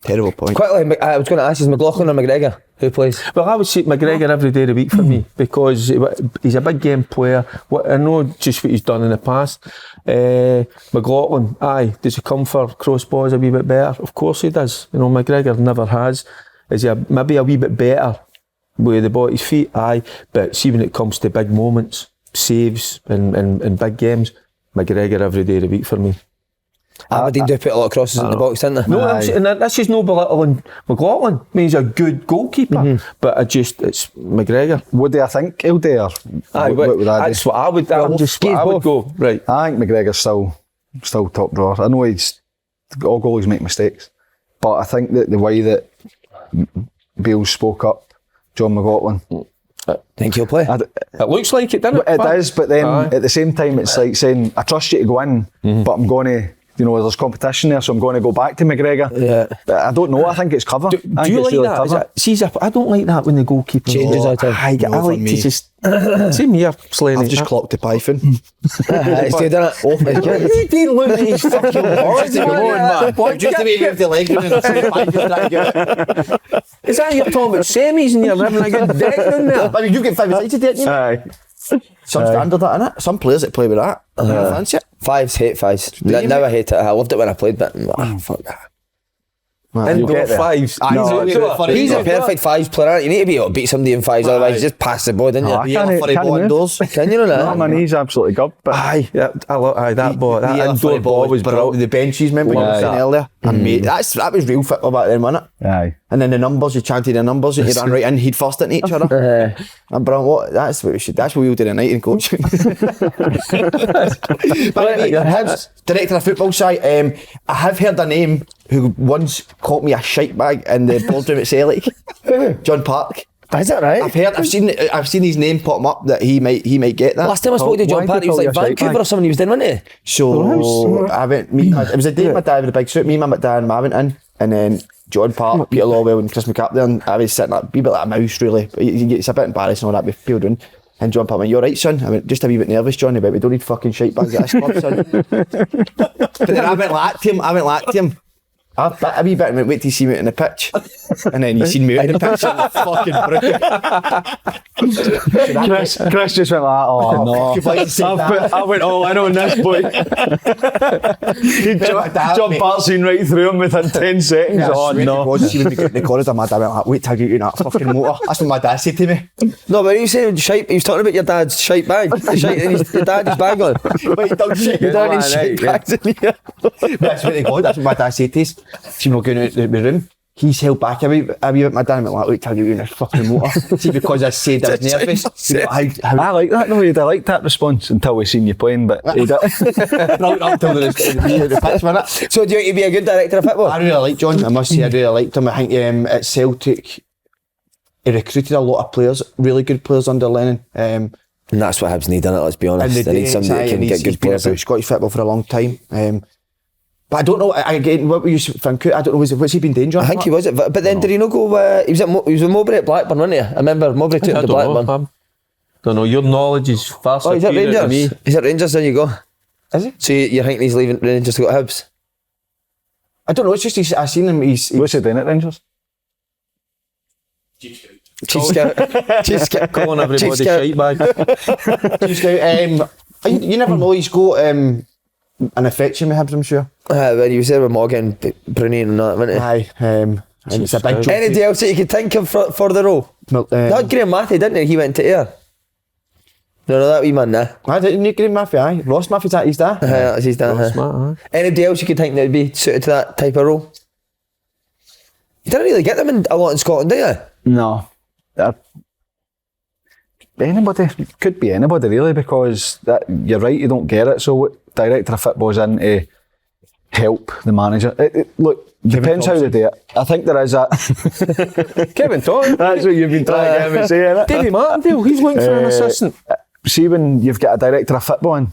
terrible point. Quickly, I was going to ask, is McLaughlin or McGregor? Who plays? Well, I would say McGregor every day of the week for me, because he's a big game player. I know just what he's done in the past. McLaughlin, does he come for crossbars a wee bit better? Of course he does. You know, McGregor never has. Is he maybe a wee bit better with the ball at his feet? Aye. But see, when it comes to big moments, saves and big games, McGregor every day of the week for me. Aberdeen do put a lot of crosses in the box, didn't they? No, and that's just no belittling McLaughlin. I mean, he's a good goalkeeper, but it's McGregor. What do I think he'll do? What would I do? That's what I would do. I would go. Right. I think McGregor's still top drawer. I know all goalies make mistakes, but I think that the way that Beale spoke up, John McLaughlin, think he'll play. It looks like it, doesn't it? It does, but then at the same time, it's like saying, I trust you to go in, but I'm going to, there's competition there, so I'm going to go back to McGregor. Yeah. But I don't know, I think it's clever. Do you like really that? I don't like that when the goalkeeper changes out of I like to just same here, Slaney. I've just clocked the Python. He's still done it. You didn't look at his fucking words, man. Just the way you have the leg and Is that you're talking about semis and you're having a good deck down there? I mean, you get 5-sided, didn't you? Aye. Some standard that, innit? Some players that play with that. I don't fancy it. Fives, hate fives. Now I hate it. I loved it when I played, but fuck that. Indoor fives. He's a perfect fives player. You need to be able to beat somebody in fives, otherwise you just pass the ball, don't you? You can't funny ball indoors. Can you know that? No, man, he's absolutely good. But that ball. That indoor ball was brilliant. The benches, remember you were saying earlier? That was real football back then, wasn't it? Aye. And then the numbers, you chanted the numbers, and you ran right in, he'd first into each other. And Brian, that's what we should. That's what we'll do tonight in coaching. Director of football side, I have heard a name who once called me a shite bag in the boardroom at CELTIC. John Park. Is that right? I've seen his name pop up that he might get that. Last time I spoke to John Park, he was like Vancouver or something. He was doing, wasn't he? So I went. It was a day my dad with a big suit. Me, my dad, and Marvin in, and then John Park, Peter Lawwell, and Chris McCarthy. And I was sitting up, a bit like a mouse, really. But it's a bit embarrassing all that with people doing. And John Park went, "You're right, son." I went, just a wee bit nervous, John. But we don't need fucking shite bags at this club, son. But then I went like to him. I wee bit and went, wait till you see me out in the pitch. And then you seen me out in the pitch and fucking broke. Chris just went like, oh no. I went all in on this boy. He jumped Bartzine right through him within 10 seconds. Yeah, Oh no. God, see when we got in the corridor, my dad went like, wait till I get you in that fucking motor. That's what my dad said to me. No, but he was saying shite. He was talking about your dad's shite bag. The shite in your dad's bag on. Wait, he done shit. Your dad's shite bags in here. That's what they call it. That's what my dad said to us. See, we're going out the room. He's held back a wee bit. My dad went like, wait till I get you in this fucking motor. See, because I said I was nervous. He went, I like that though. He'd have liked that response until we seen you playing, but he did. Up till the pitch, wasn't it? So do you want to be a good director of football? I really like John. I must say, I really liked him. I think at Celtic, he recruited a lot of players, really good players under Lennon. And that's what Hibs need, innit? Let's be honest. They need somebody that can get good players. He's been about Scottish football for a long time. But I don't know, again, what were you thinking? I don't know, what's he been doing, John? I think he was. But then did he not go, he was with Mowbray at Blackburn, wasn't he? I remember Mowbray took him to Blackburn. Don't know, your knowledge is far Oh, he's at superior to Rangers. me. He's at Rangers, there you go. Is he? So you're thinking he's leaving Rangers to go to Hibs? I don't know, it's just I seen him, he's What's he doing at Rangers? Chief Scout. Chief Scout. Calling everybody Chief Scout. shite bag. Chief Scout. You never know, he's got an affection with Hibs, I'm sure. When he was there with Morgan, Bruni and that, wasn't he? Aye, and it's a big job. Anybody else that you could think of for the role? That Graham Matthew, didn't he? He went to Ayr. No, that wee man there. I didn't need Graham Matthew, aye. Ross Matthew's that his dad. That's his dad. Smart, Anybody else you could think that would be suited to that type of role? You don't really get them a lot in Scotland, do you? No. Anybody, could be anybody really, because you're right, you don't get it. So what director of football is in to help the manager? Look, depends how they do it. I think there is that. Kevin Todd. That's what you've been trying to get me to say, innit? Davy Martindale, he's looking for an assistant. See, when you've got a director of football in,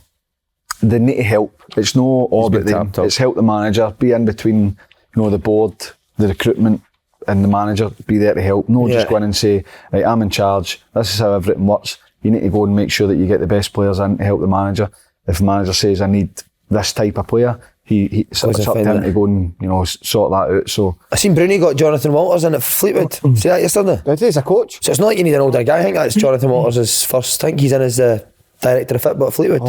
they need to help. It's no orbit been them. tapped up. It's help the manager, be in between, the board, the recruitment, and the manager, be there to help. No, just go in and say, right, I'm in charge. This is how everything works. You need to go and make sure that you get the best players in to help the manager. If the manager says, I need this type of player, it's up to him to go and sort that out. So I seen Bruni got Jonathan Walters in at Fleetwood. See that yesterday? He's a coach. So it's not like you need an older guy. I think that's Jonathan Walters' first. I think he's in as the director of football at Fleetwood.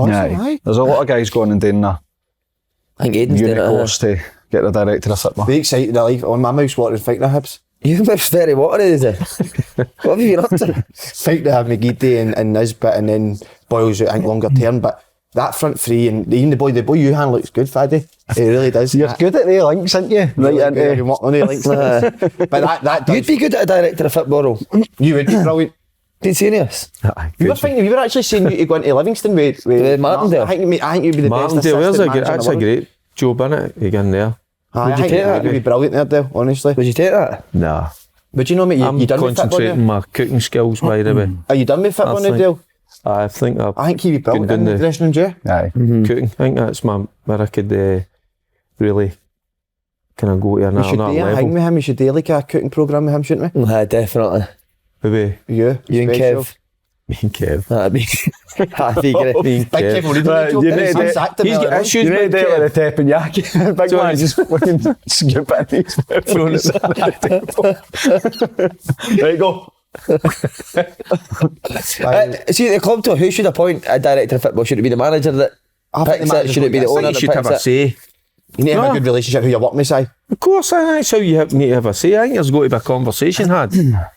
there's a lot of guys going and doing that I think Aiden's doing uni it. course to get the director of football. They excited their life on my mouse watering fighting the Hibs. You must very watery, is it? What have you been up to? Fight to have McGeady and Nisbet and then Boyle's out, I think, longer term, but that front three and even the boy Yuhan looks good, Faddy. He really does. You're good at the links, aren't you? Really Right good. into On the links. But that does. You'd be good at a director of football role. You would be brilliant. Being serious. We were actually saying you to go into Livingston with Martindale. I think you'd be the Martindale, best assistant manager that's in a the world. great job, innit? Again there. I you think take that? you'd be brilliant there, Dale, honestly. Would you take that? Nah. But you know me, I'm you done with football concentrating now? my cooking skills, by the way. Are you done with football now, think- Dale? I think I think he'd be brilliant Been in doing the the- dressing room, Jay. Aye. cooking. I think that's where I could really kind of go to We another should do a hang level. with him, we should do like a cooking programme with him, shouldn't we? Definitely. Maybe You You and special. Kev. me and Kev. That'd be great. Me and Big Kev. Kev will read Right, the job. you need I'm to- sacked him He's earlier got on. issues You need with to do it with Kev. the teppanyaki. Big man just fucking skip it in his mouth. Throwing it on the table. There you go. See, the club tour, who should appoint a director of football? Should it be the manager that I think picks the it? Should it be the manager's got owner You that should picks have a it? say. You need to have No. a good relationship who you're working with, Si. Of course, that's how you need to have a say. I think there's got to be a conversation had.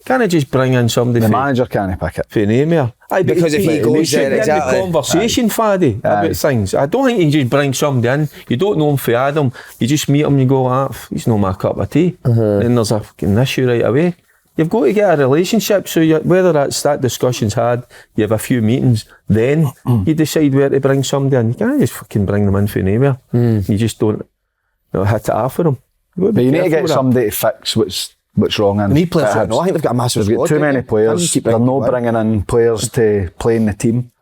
Can't I just bring in somebody The for manager can't pick it. name here? Aye, but Because if he goes we should there, get exactly. the conversation, Faddy, Aye. about things. I don't think you can just bring somebody in. You don't know him for Adam. You just meet him and you go, he's not my cup of tea. Then there's a fucking issue right away. You've got to get a relationship, so whether that discussion's had, you have a few meetings, then you decide where to bring somebody in. You can't just fucking bring them in for name here. You just don't hit it off for them. But you need to get somebody to fix what's wrong in. We need players at right now. Hibs. I think they've got a massive They've got squad, too many don't they? players. Can't you keep They're bringing not people in? bringing in players to play in the team.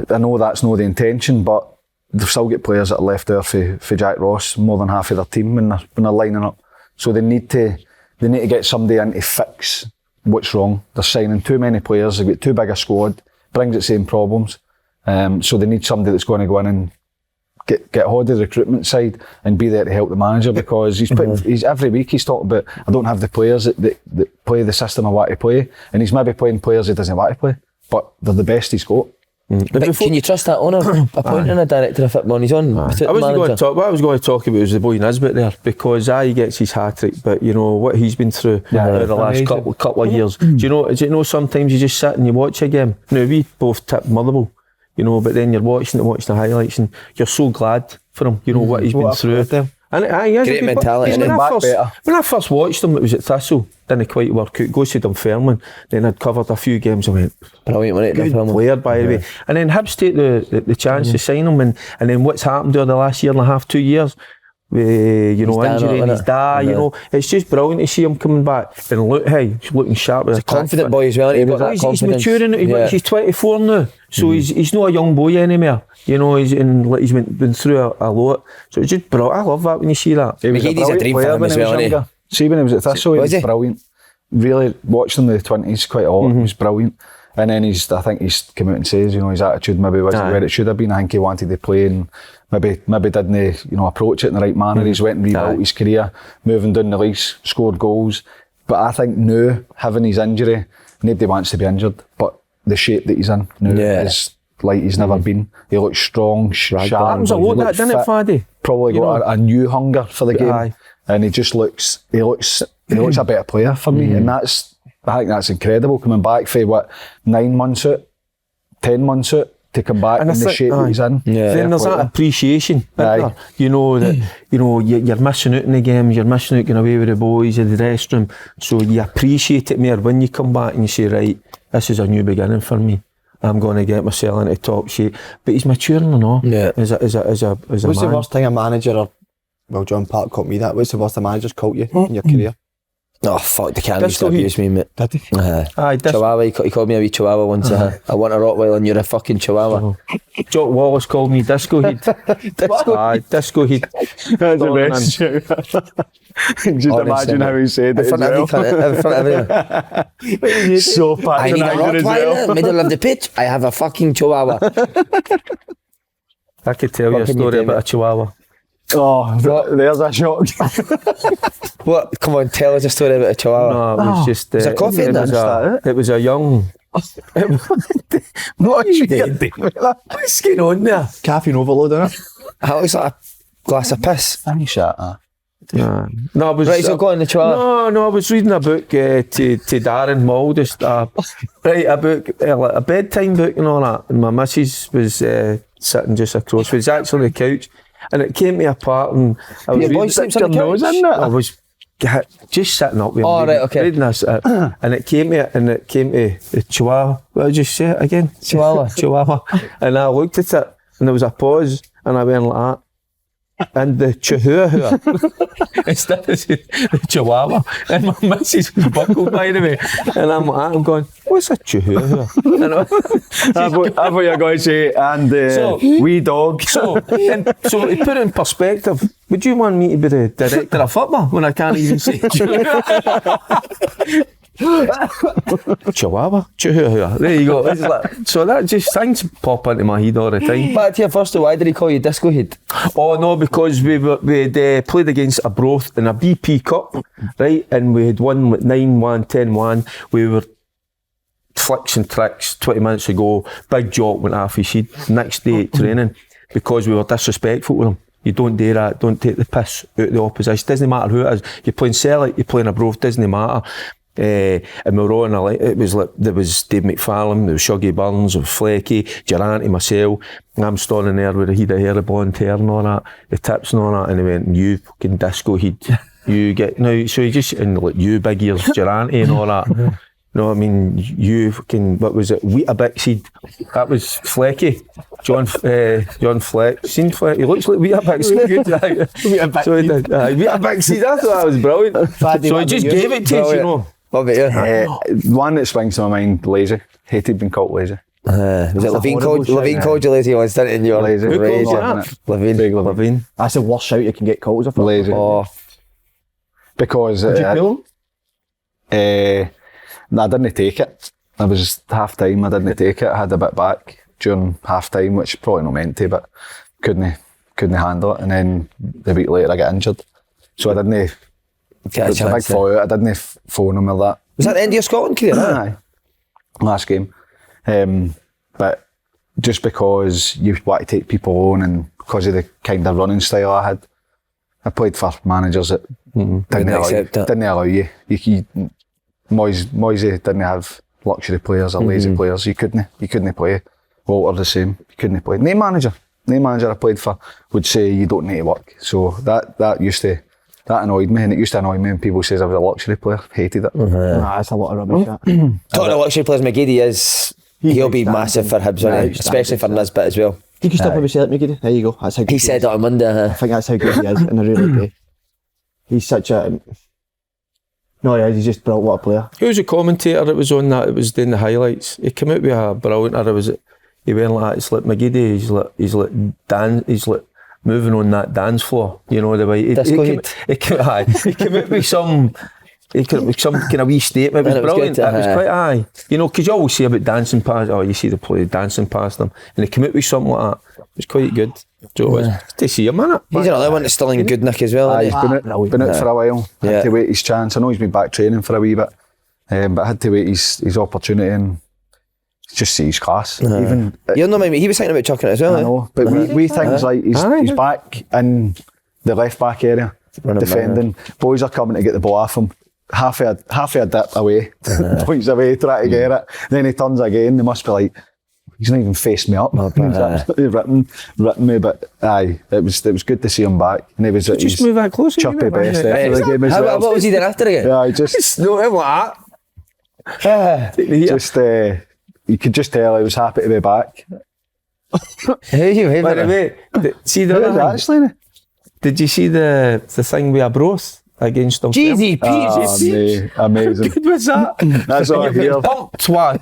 I know that's not the intention, but they've still got players that are left there for Jack Ross, more than half of their team when they're lining up. So they need to get somebody in to fix what's wrong. They're signing too many players. They've got too big a squad. Brings its same problems. So they need somebody that's going to go in and get hold of the recruitment side and be there to help the manager, because he's every week he's talking about, I don't have the players that play the system I want to play, and he's maybe playing players he doesn't want to play, but they're the best he's got. But can you trust that owner appointing a director of football on his own? What I was going to talk about was the boy Nisbet there, because he gets his hat-trick, but you know what he's been through the last couple of years. Do you know sometimes you just sit and you watch a game. Now we both tipped Motherwell, you know, but then you're watching the highlights and you're so glad for him, you know, what he's been through. And he has great mentality. When I first watched him, it was at Thistle, didn't quite work out. Goes to Dunfermline, then I'd covered a few games and went, brilliant, wasn't it? Good player, by the way. And then Hibs take the chance to sign him, and then what's happened over the last year and a half, 2 years, with, you know, injury and his dad, you know, it's just brilliant to see him coming back. And look, he's looking sharp. He's a confident boy as well. He's maturing. He's 24 now, so he's not a young boy anymore. You know, he's been through a lot. So it's just brilliant. I love that when you see that. He's a dream for him as well, isn't he? See, when he was at Thistle, he was brilliant. Really watched him in the 20s quite a lot. He was brilliant. And then I think he's come out and says, you know, his attitude maybe wasn't where it should have been. I think he wanted to play and maybe didn't, you know, approach it in the right manner. He's went and rebuilt his career, moving down the lease, scored goals. But I think now, having his injury, nobody wants to be injured. But the shape that he's in now is like he's never been. He looks strong, sharp. Happens a lot, that, didn't it, Faddy? Probably got a new hunger for the game. And he looks a better player for me. And I think that's incredible, coming back for 9 months out, 10 months out, to come back in the shape that he's in. Then there's that appreciation, there? You know, that you know, you're missing out in the games, you're missing out going away with the boys in the restroom, so you appreciate it more when you come back and you say, right, this is a new beginning for me. I'm going to get myself into top shape. But he's maturing and all. As a What's the worst thing a manager, John Park caught me that, what's the worst a manager's caught you in your career? Oh fuck, the can used to abuse me, mate. Did he? Chihuahua, he called me a wee chihuahua once. I want a Rottweiler and you're a fucking chihuahua. Jock Wallace called me Disco Head. Disco Head. That's the best. Just imagine how he said it as well. In front of everyone. So I need a Rottweiler, middle of the pitch, I have a fucking chihuahua. I could tell you a story about a chihuahua. Oh, there's a shock. What? Come on, tell us a story about a chihuahua. No, it was just... was there coffee in there? It was a young... What are you doing? What's going on there? Caffeine overload, isn't it? That looks like a glass of piss. Any shit, No, I was... Right, so go on the chihuahua. No, I was reading a book to Darren Mould, just a book, like a bedtime book and all that, and my missus was sitting just across. It was actually on the couch. And it came to a part, and I was boy sleeps on the couch? I was just sitting up with him, reading this, and it came to the chihuahua. What did you say it again? Chihuahua. And I looked at it, and there was a pause, and I went like that. And the chihuahua instead of the chihuahua, and my missus was buckled, by the way, and I'm going, what's a chihuahua? I thought you were going to say, and wee dog. So to put it in perspective, would you want me to be the director of football when I can't even say chihuahua? There you go. So that just things pop into my head all the time. Back to your first, why did he call you Disco Head? Oh no, because we'd played against Arbroath in a BP Cup, right, and we had won with 9-1, 10-1. We were flicks and tricks 20 minutes ago. Big Jock went off his head next day at training because we were disrespectful with him. You don't do that, don't take the piss out of the opposition. Doesn't matter who it is. You're playing Celtic, you're playing Arbroath, doesn't matter. And we were on it was like, there was Dave McFarlane, there was Shuggy Burns, there was Flecky, Durante, myself, and I'm standing there with a head of hair, the blonde hair and all that, the tips and all that, and he went, you fucking Disco Head, you get, now, so he just, and like, you big ears, Durante and all that. No, I mean, you fucking, what was it, Weetabix seed, that was Flecky, John Fleck, seen Fleck, he looks like Weetabix seed, good, Weetabix seed, I thought that was brilliant. So he just gave it to you, you know. What about you? One that springs to my mind, lazy. Hated being called lazy. Was it Levine called you lazy once, didn't it? And you're lazy. Who called you that? Levine. That's the worst shout you can get calls of. Lazy. Oh. Because... Did you kill him? I didn't take it. I was half time, I didn't take it. I had a bit back during half time, which probably not meant to, but couldn't couldn't handle it, and then the week later I got injured. So I didn't. Get a It's a big chance to- fallout. I didn't phone him with that. Was that the end of your Scotland career? Aye. Last game. But just because you want to take people on and because of the kind of running style I had, I played for managers that didn't allow you. Moisey didn't have luxury players or lazy players. You couldn't play. Walter the same. You couldn't play. No manager I played for would say you don't need to work. So that annoyed me, and it used to annoy me when people says I was a luxury player. Hated it. Nah, that's a lot of rubbish. Talking about luxury players, McGeady he'll be massive for Hibs, won't he? Especially for Nisbet as well. You can still play with Celtic, McGeady. There you go. That's how good He said that on Monday. I think that's how good he is, and I really do. He's such a... No, yeah, he's just brilliant. What a player. Who was the commentator that was on that? It was doing the highlights. He came out with a brilliant. He went like that. It's like McGeady. He's like moving on that dance floor. You know the way he came out with some. He came with some kind of wee statement. It was brilliant. It was quite aye. You know, because you always see about dancing past. Oh, you see the play dancing past them, and he came out with something like that. It was quite good. So it was to see him, man. He's another one that's still in good nick as well. He's Isn't been out for a while. Had to wait his chance. I know he's been back training for a wee bit, but I had to wait his opportunity and just see his class. Even You'll know me. He was thinking about chucking it as well. I know, but we things like he's back in the left back area defending. Boys are coming to get the ball off him. Half a dip away, points away, trying to get it. Then he turns again. They must be like, he's not even faced me up. He's absolutely written me. But aye, it was good to see him back. And he was at Just his move that closer. choppy best after the game as well. What was he doing after again? Yeah, I just No, him like that. you could just tell he was happy to be back. Hey, By the way, see the Who is other that, thing? Slaney? Did you see the thing with Abros against them? Jeezy Pete. Amazing. Good was that? That's all I hear. Pumped, what?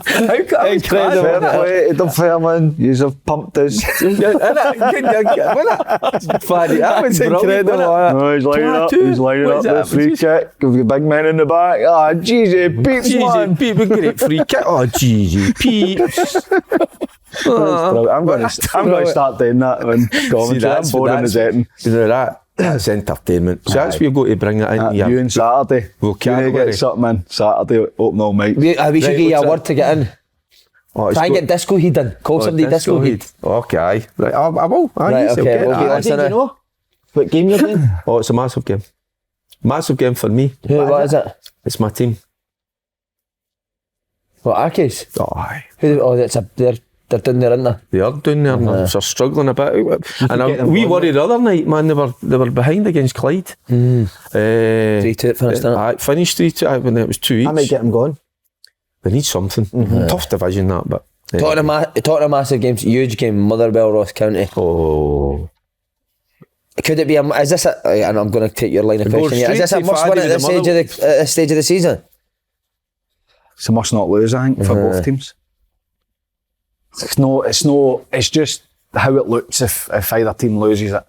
How come Incredible. Fair play to the Fairman. You have pumped us. Funny. That was incredible. Oh, he's lining up. He's lining up the free kick. We've got big men in the back. Ah, Jeezy Pete, man. Jeezy Pete, we get it free kick. Oh, Jeezy Pete. I'm going to start doing that when commentary. I'm bored in the setting. That's entertainment. So that's where you go to bring it in. You and Saturday. We'll get something in. Saturday, open all mic. We should give you a word to get in. Try and get Disco Heed in. Call somebody Disco Heed. Okay. Right, I will. Right, okay, we'll be listening. Do you know what game you're playing? Oh, it's a massive game. Massive game for me. What is it? It's my team. What, Arcades? Oh, aye. They're down there, aren't they? They are down there now. They're struggling a bit. And we worried the other night, man. They were behind against Clyde. 3-2 it finished, didn't it? It finished 3-2 when it was 2 each. I might get him going. They need something. Tough division that, but Talking of massive games, huge game, Motherwell, Ross County. oh, Could it be is this and I'm going to take your line of question here, is this a must win at this stage of the season? It's a must not lose, I think, for both teams. It's just how it looks if either team loses it.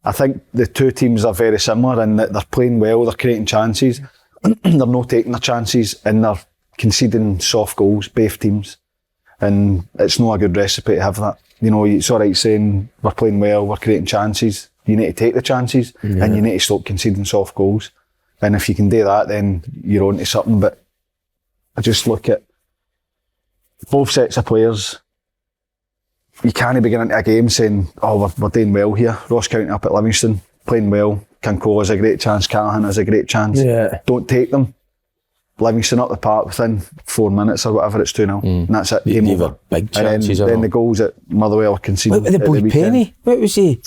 I think the two teams are very similar in that they're playing well, they're creating chances, they're not taking their chances, and they're conceding soft goals, both teams. And it's not a good recipe to have that. You know, it's alright saying we're playing well, we're creating chances. You need to take the chances and you need to stop conceding soft goals. And if you can do that, then you're on to something. But I just look at both sets of players. You can't begin into a game saying, oh, we're doing well here. Ross County up at Livingston, playing well. Cancol has a great chance, Callahan has a great chance. Yeah. Don't take them. Livingston up the park within 4 minutes or whatever, it's 2-0. And that's it, game over. Big chances. And then the goals at Motherwell are conceded. What with the boy Penny? What was he?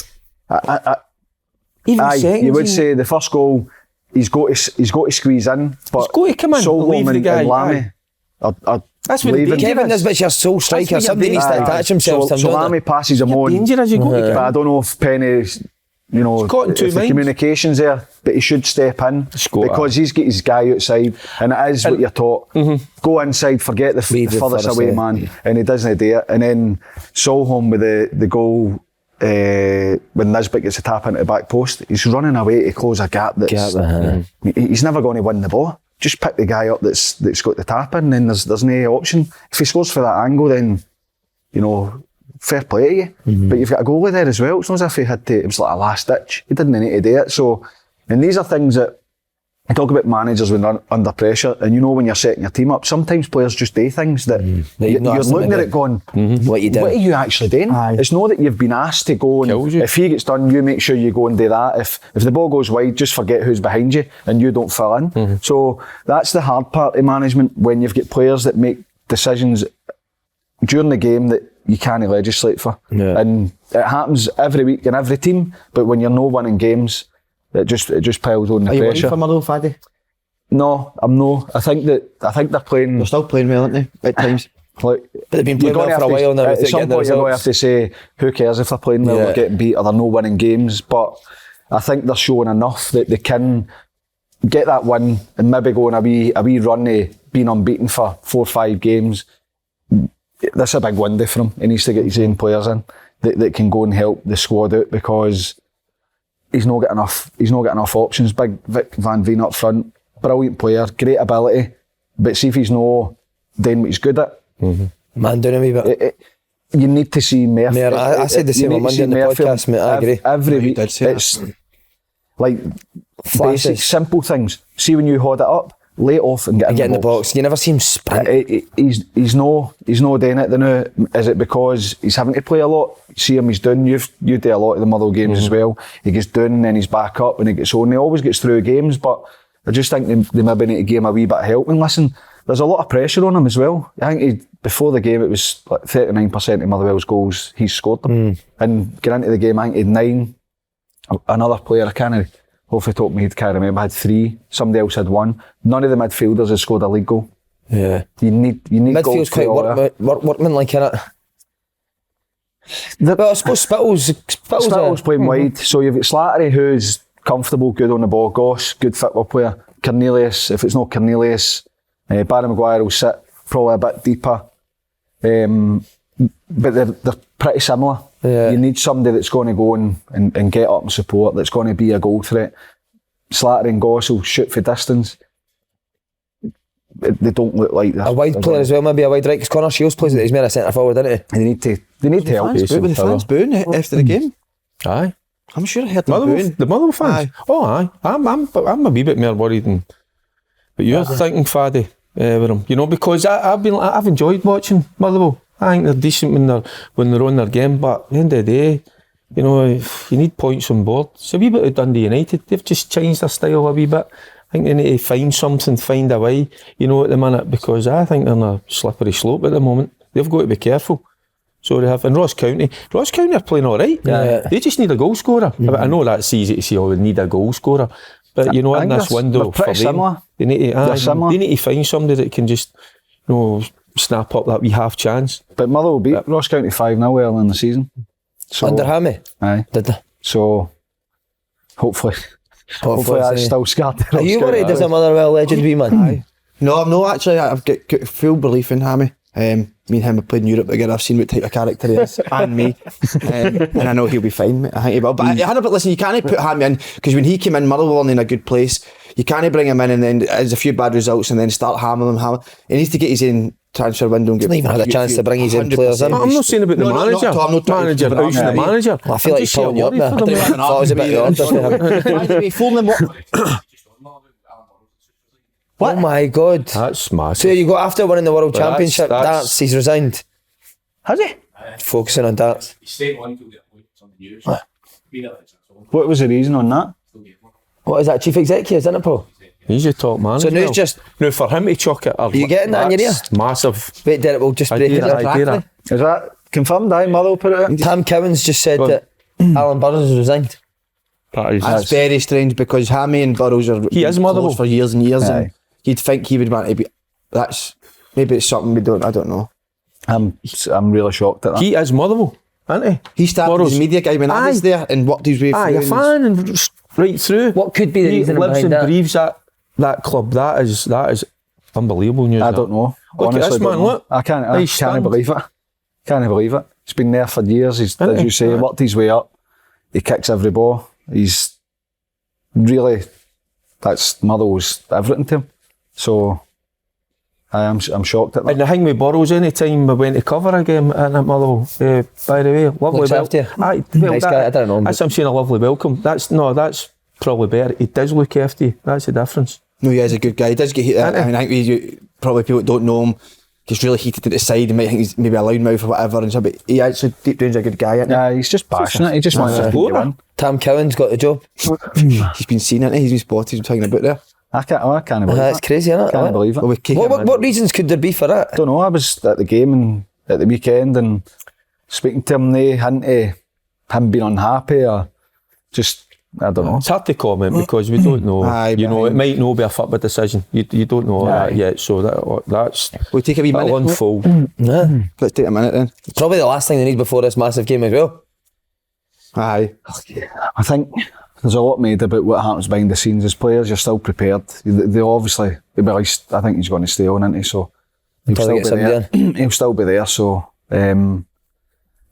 You would say the first goal, he's got to squeeze in, but He's got to come in, leave the guy, and Lammy are That's what leaving. Kevin Nisbet's your sole striker. Somebody needs to attach himself to him. So Lammy passes him on. Danger as you go. But I don't know if Penny's, you know, caught in two if the minds. communication's there, but he should step in because he's got his guy outside, and it is what you're taught. Go inside, forget the furthest away man, and he doesn't do it. And then Solholm with the goal when Nisbet gets a tap into the back post, he's running away to close a gap that's he's never going to win the ball. Just pick the guy up that's got the tap in, and there's no option. If he scores for that angle, then you know fair play to you. But you've got a goalie there as well. It's not as if he had to, it was like a last ditch. He didn't need to do it. So, and these are things that, I talk about managers when they're under pressure, and you know when you're setting your team up, sometimes players just do things that you're looking at it going, what are you actually doing? It's not that you've been asked to go and if he gets done, you make sure you go and do that. If the ball goes wide, just forget who's behind you and you don't fill in. So that's the hard part of management, when you've got players that make decisions during the game that you can't legislate for. And it happens every week in every team, but when you're not winning games, it just piles on the Are you pressure. worried for Motherwell, Faddy? No, I'm no. I think they're playing. They're still playing well, aren't they? At times. Like, But they've been playing well for a while now. At some point, you're going to have to say, who cares if they're playing well or getting beat, or they're not winning games. But I think they're showing enough that they can get that win and maybe go on a wee run of being unbeaten for 4 or 5 games. That's a big window for him. He needs to get his own players in that can go and help the squad out, because he's not got enough options. Big Vic Van Veen up front, brilliant player, great ability, but see if he's not doing what he's good at. Man down a wee bit. You need to see more. I said the same on Monday in the podcast, mate. I agree. Every week, it's like basic, simple things. See when you hold it up, lay it off and get in the box. You never see him sprint. He's no doing it now. Is it because he's having to play a lot? See him, he's doing. You do a lot of the Motherwell games as well. He gets down and then he's back up and he gets on. He always gets through games, but I just think they maybe need to give him a wee bit of help. And listen, there's a lot of pressure on him as well. I think before the game it was like 39% of Motherwell's goals he's scored them. And getting into the game, I think he had 9. Another player, I can't off the top of my head, can't remember, had 3. Somebody else had 1. None of the midfielders has scored a league goal. Yeah. You need Midfield's quite workmanlike, innit? Well, I suppose Spittle's playing wide, so you've got Slattery, who's comfortable, good on the ball. Goss, good football player. Cornelius, if it's not Cornelius, Barry Maguire will sit probably a bit deeper. But they're pretty similar. Yeah. You need somebody that's going to go and get up and support, that's going to be a goal threat. Slattery and Goss will shoot for distance. They don't look like that. A wide player as well, maybe a wide right, because Connor Shields plays it, he's more a centre forward, isn't he? They need to help. Were the fans booing after the game? Aye. I'm sure I heard them booing. The Motherwell fans? Aye. Oh, aye. I'm a wee bit more worried than... But you're thinking, Faddy, with him. You know, because I've enjoyed watching Motherwell. I think they're decent when they're on their game, but at the end of the day, you know, you need points on board. It's a wee bit of Dundee United. They've just changed their style a wee bit. I think they need to find a way, you know, at the minute, because I think they're on a slippery slope at the moment. They've got to be careful. So they have. And Ross County are playing all right. Yeah. They just need a goal scorer. I know that's easy to say, they need a goal scorer. But, you know, in this window for them, similar. They need to find somebody that can just, you know, snap up that wee half chance. But Motherwell beat Ross County 5-0 early in the season. So, Under Hammy? Aye. Did they? So, hopefully that's still scarred. Are you worried as a Motherwell legend, wee man? Aye. No, I'm not actually. I've got full belief in Hammy. Me and him have played in Europe together. I've seen what type of character he is, and me, and I know he'll be fine, mate. I think he will. But listen, you can't put Hammy in, because when he came in, Motherwell weren't in a good place. You can't bring him in and then there's a few bad results and then start hammering him. He needs to get his own transfer window and get. He's not even had a chance to bring his own players in. I'm not saying about the manager. I'm not manager, the manager. I feel like he's pulling you up there. I thought it was a bit of What? Oh my God. That's massive. So you got after winning the World Championship, that's- darts, he's resigned. Has he? Focusing on darts. He stayed on till the appointments on the years. What was the reason on that? What is that, chief executive, isn't it, Paul? He's your top man. So now it's just... Now for him to chuck it... Are you getting that in your ear? Massive. Wait, Derek, we'll just break it down. Is that confirmed? Aye, Motherwell put it in. Tam Cowans just said that Alan Burrows has resigned. That's very strange, because Hammy and Burrows are He is Motherwell close for years and years, Aye. and you'd think he would want to be. Maybe it's something we don't. I don't know. I'm really shocked at that. He is Motherwell, isn't he? He started Burrows. as a media guy when I was there and worked his way through. Aye, a fan and just right through. What could be the He reason lives behind and that? breathes that club. That is unbelievable news. I that. don't know. Look at Honestly, this man, don't know. look. I can't stand. believe it. Can't believe it. He's been there for years. He's, Isn't as he? you say, worked his way up. He kicks every ball. He's really, that's Motherwell's everything to him. So, I'm shocked at that. And the thing with Burrows, any time we went to cover a game at Motherwell, by the way, lovely Looks after you. Aye, well, Nice guy, I don't know him, That's I'm saying, a lovely welcome. That's probably better. He does look after you. That's the difference. No, he is a good guy. He does get heated. I mean, I think probably people that don't know him gets really heated to the side and might think he's maybe a loudmouth or whatever, and so, but he actually deep down's a good guy, isn't he? Yeah, he's just passionate. He just wants to win. Tam Cowan's got the job. He's been seen, hasn't he? He's been spotted. He's been talking about there. I can't believe That's it. crazy, isn't it? Can't believe it. Well, we kick him in. What reasons could there be for that? I don't know. I was at the game and at the weekend and speaking to him. They hadn't him being unhappy or just I don't know. It's hard to comment because we don't know. Aye, you know, aye. it might not be a football decision. You don't know that yet. So that's We'll take a wee that'll minute. unfold. Nah. Let's take a minute then. Probably the last thing they need before this massive game as well. Aye. I think there's a lot made about what happens behind the scenes. As players, you're still prepared. They obviously, I think he's going to stay on, isn't he? So he'll Probably still get be somebody there. He'll still be there. So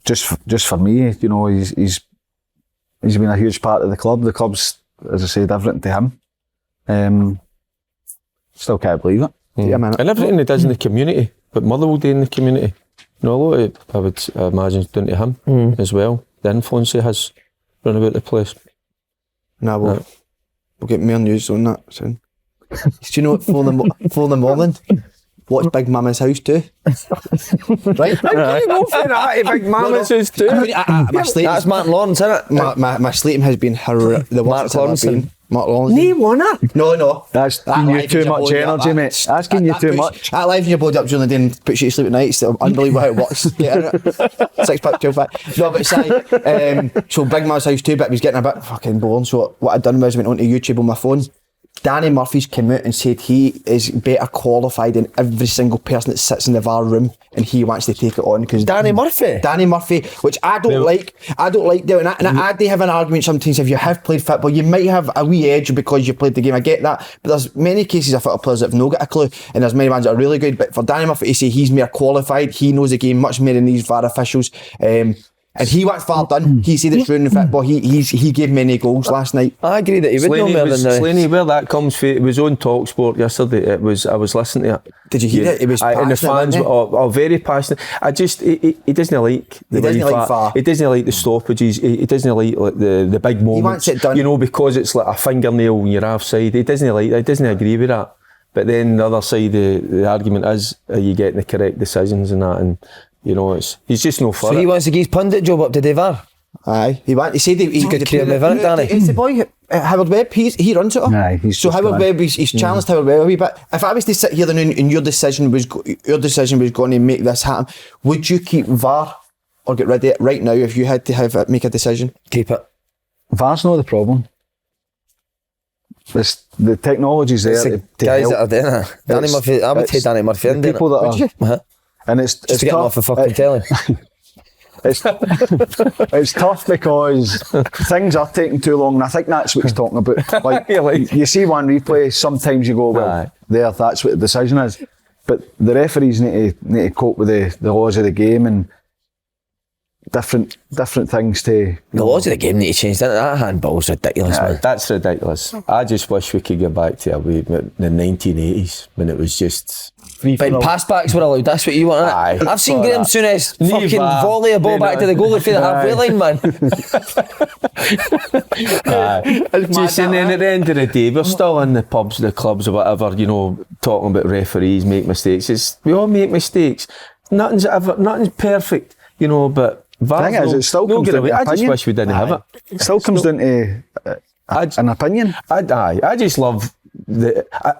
just for me, you know, he's been a huge part of the club. The club's, as I said, everything to him. Still can't believe it. Take a minute. And everything he does in the community, but Motherwell do in the community, you know, a lot of, I would imagine, is down to him as well. The influence he has run about the place. Nah, we'll get more news on that soon. Do you know what, 4 in the morning, watch Big Mama's House too? Right? How you go for that? Big Mama's house too. My sleep, That's Martin Lawrence, isn't it? my sleeping has been horrific. The worst Mark it's ever Lawrenson. been. Mark Lawrence. Nee, wanna? No. That's That giving you livens too your much body up, energy, that- mate. That's giving you too puts- much. That livens your body up during the day and puts you to sleep at night. It's unbelievable how it works. Get it? 6-pack, 12-pack. No, but so Big Mama's House too, but he was getting a bit fucking boring. So what I'd done was I went onto YouTube on my phone. Danny Murphy's come out and said he is better qualified than every single person that sits in the VAR room, and he wants to take it on because Danny Murphy, which I don't like. I don't like doing that, and I do have an argument sometimes. If you have played football, you might have a wee edge because you played the game. I get that, but there's many cases of football players that have not got a clue, and there's many ones that are really good. But for Danny Murphy to say he's more qualified, he knows the game much more than these VAR officials. And he went far done. He said it's ruining football. He gave many goals last night. I agree that he would know more than Slaney, where that comes from, it was on TalkSport yesterday. I was listening to it. Did you hear it? It was and the passionate, fans wasn't are very passionate. I just he doesn't like the He doesn't way like VAR. He doesn't like the stoppages. He doesn't like the big moments. wants it done. You know, because it's like a fingernail when you're offside. He doesn't like that. He doesn't agree with that. But then the other side, the argument is, are you getting the correct decisions and that? And you know, he's just no for So it. he wants to give his pundit job up to the VAR. Aye, he said he's good career move, isn't it, Danny? It's the boy Howard Webb. He runs it all. Aye, he's so just Howard gone. Webb, he's challenged Howard Webb a wee bit. If I was to sit here and your decision was going to make this happen, would you keep VAR or get rid of it right now if you had to make a decision? Keep it. VAR's not the problem. The technology's there It's to, the guys that help. are doing it. Danny It's- Murphy, I would it's take Danny Murphy in the doing people it. that Would you? are, and it's Just to get him off the fucking telly. It's tough because things are taking too long, and I think that's what he's talking about. Like, you see one replay, sometimes you go, well, Aye. that's what the decision is. But the referees need to cope with the laws of the game and different things to. The laws of the game need to change. That handball's ridiculous, man. That's ridiculous. I just wish we could get back to the 1980s when it was just. When pass backs were allowed, that's what you want, innit? Aye. I've seen Oh, Graham that. Souness Knee fucking VAR. volley a ball back to the goalie for the halfway line, man. Just and then at the end of the day, we're still in the pubs, the clubs, or whatever, you know, talking about referees make mistakes. We all make mistakes. Nothing's perfect, you know, but VAR. Thing is, it still comes down to I just opinion. wish we didn't have it. It still comes down to an opinion. I just love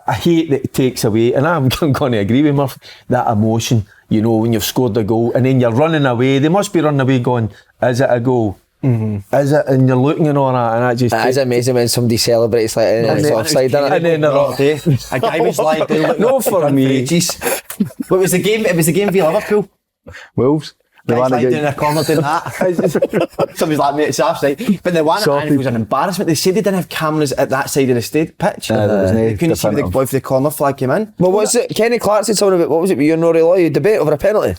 I hate that it takes away, and I'm going to agree with Murph, that emotion, you know, when you've scored a goal and then you're running away. They must be running away going, is it a goal? Is it? And you're looking and all that, and that just. It is amazing when somebody celebrates like it's offside, isn't and it? then they're all, A guy was lying down looking No, up for and me. ages. What was the game? It was the game via Liverpool. Wolves. The Guys one lying that down in a corner doing that. Somebody's like, mate, it's offside. But the one at Anfield was an embarrassment. They said they didn't have cameras at that side of the pitch. there was no They couldn't see where the definitive. boy for the corner flag came in. Well, what's it? Kenny Clark said something about, what was it with you and Rory Law? You debate over a penalty.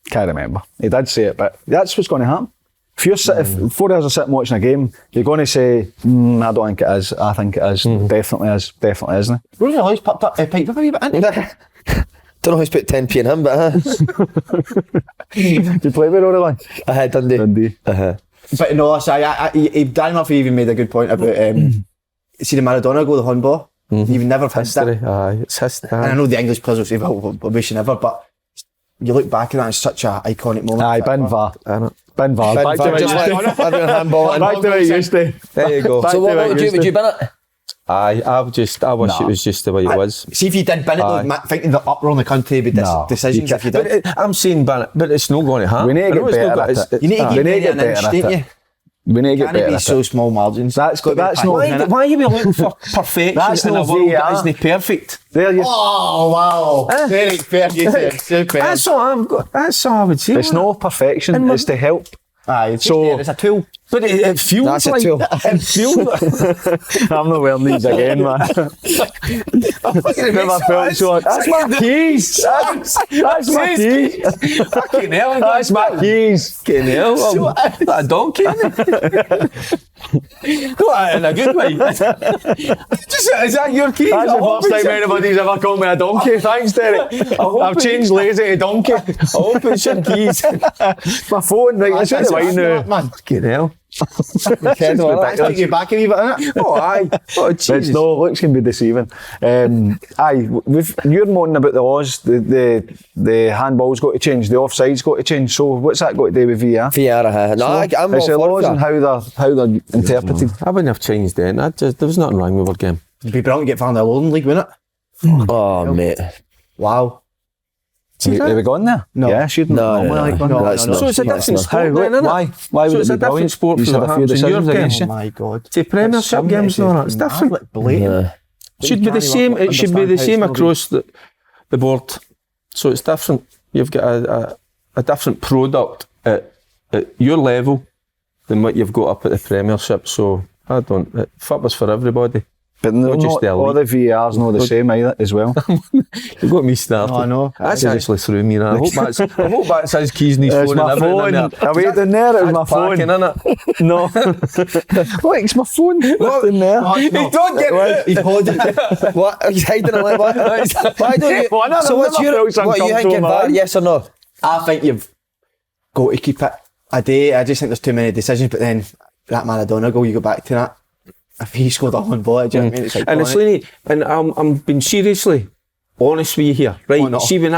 Can't remember. He did say it, but that's what's going to happen. If you're if 4 hours are sitting watching a game, you're going to say, I don't think it is. I think it is. Definitely is. Definitely isn't. Rory Law's piped up a wee bit, isn't he? Don't know who's put 10p in him, but Did you play with Rory? I had Dundee. Dundee. But no, Danny Murphy even made a good point about see the Maradona goal, the handball. You've never missed History. that. Aye, it's history. And I know the English players will say, well, we wish you never, but you look back at that, it's such an iconic moment. Aye, bin VAR. Bin VAR. Bin Back VAR, to just it. like everyone handball. Back to it used to. There you go. Back So to what it would you used would to. you bin it? Aye, I wish it was just the way it was. See if you did bin it, Aye. though, thinking the uproar in the country with No, decisions you if you But did. I'm saying, but it's not going to happen. We need to I know get it's not better go- at it. You need to We get need to get better an inch, better at don't it. you? We need to get Can't it better be at so it. small margins? That's Got to be not- tight. Why are you looking for perfection That's in a not world VAR. that isn't perfect? There you. Oh, wow. Very fair, you said. Super. That's all I would say. It's no perfection. It's to help. Aye, it's So- just, it's a tool. But it feels That's a like tool. it feels like I'm not wearing these again, man. Never felt so. That's my keys. That's my keys. fucking hell. That's my keys. Fucking hell. I'm a donkey. No, in a good way. Is that your key? That's the first time anybody's ever called me a donkey. Thanks, Derek. I've changed lazy to donkey. I hope it's your keys. My phone, right? That's what the wine now. Man, Fucking hell. that's taking you back a wee bit, innit? Oh, aye. Oh, It's Jesus. no, looks can be deceiving. You're moaning about the laws. The handball's got to change. The offside's got to change. So what's that got to do with VAR? VR, no, I'm It's the all laws for and that. how they're interpreted. I wouldn't have changed then. There was nothing wrong with our game. It'd be brilliant to get Van der Loren League, wouldn't it? Oh, mate. Wow. Have we gone there? No. Yeah, shouldn't No, normally no, like no, one. that's not. So it's a different not. sport How? then, isn't it? Why? Why So would it's it a be different brilliant? sport You for had the a few Hampden decisions Europe against game. Oh you. my God. See, Premiership games and all that. It's different. Blatant. Yeah. It should be the same. It should be the same across the board. So it's different. You've got a different product at your level than what you've got up at the Premiership. So I don't. Football's for everybody. But Not just the all elite. the VAR's not the same either as well. You got me started. Oh, I know. That's actually through me now. I hope that's his keys and his It's phone my and everything. phone. in there. Away down there, it was my That's packing, phone. innit? No. What? It's my phone. What's in there? Don't get it. He's holding it. What? He's hiding it like what? Why don't you? Well, no, So I've what's never your? felt What you uncomfortable, thinking? VAR, man. yes or no? I think you've got to keep it a day. I just think there's too many decisions, but then that Maradona goal, you go back to that. If he scored a one ball, do you know what I mean? It's like, And it's really, and I'm being seriously honest with you here, right? Oh, no. See when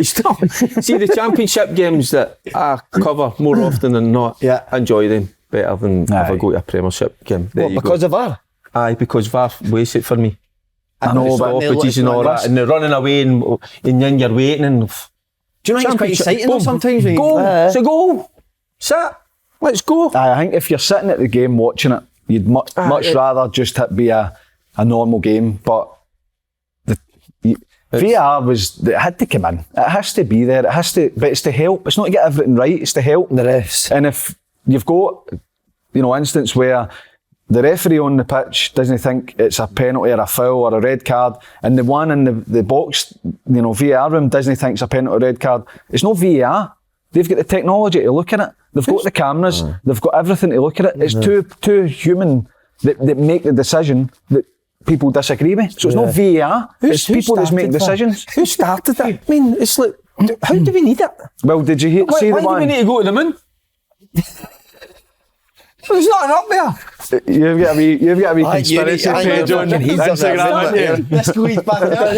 stop. See the championship games that I cover more often than not. Yeah. I enjoy them better than if I Aye. go to a Premiership game. There What, you because go. of VAR? Aye, because VAR wastes it for me. I know, The but stoppages and all that, and they're running away and then you're waiting and do you know it's quite exciting though sometimes? when you- Go, it's a goal. Sit, let's go. I think if you're sitting at the game watching it, you'd much rather just it be a normal game. But VAR it had to come in. It has to be there. It has to, but it's to help. It's not to get everything right. It's to help The refs. And if you've got, instance where the referee on the pitch doesn't think it's a penalty or a foul or a red card, and the one in the box, VAR room doesn't think it's a penalty or red card, it's not VAR. They've got the technology to look at it. They've got the cameras. They've got everything to look at it. It's two human that make the decision that people disagree with. So it's not VAR. It's people that make decisions. Who started it? I mean, it's like, how do we need it? Well, did you see Why the do we one? need to go to the moon? There's nothing up there. You've got a wee conspiracy page on Instagram, haven't you? Let's go, he's back there.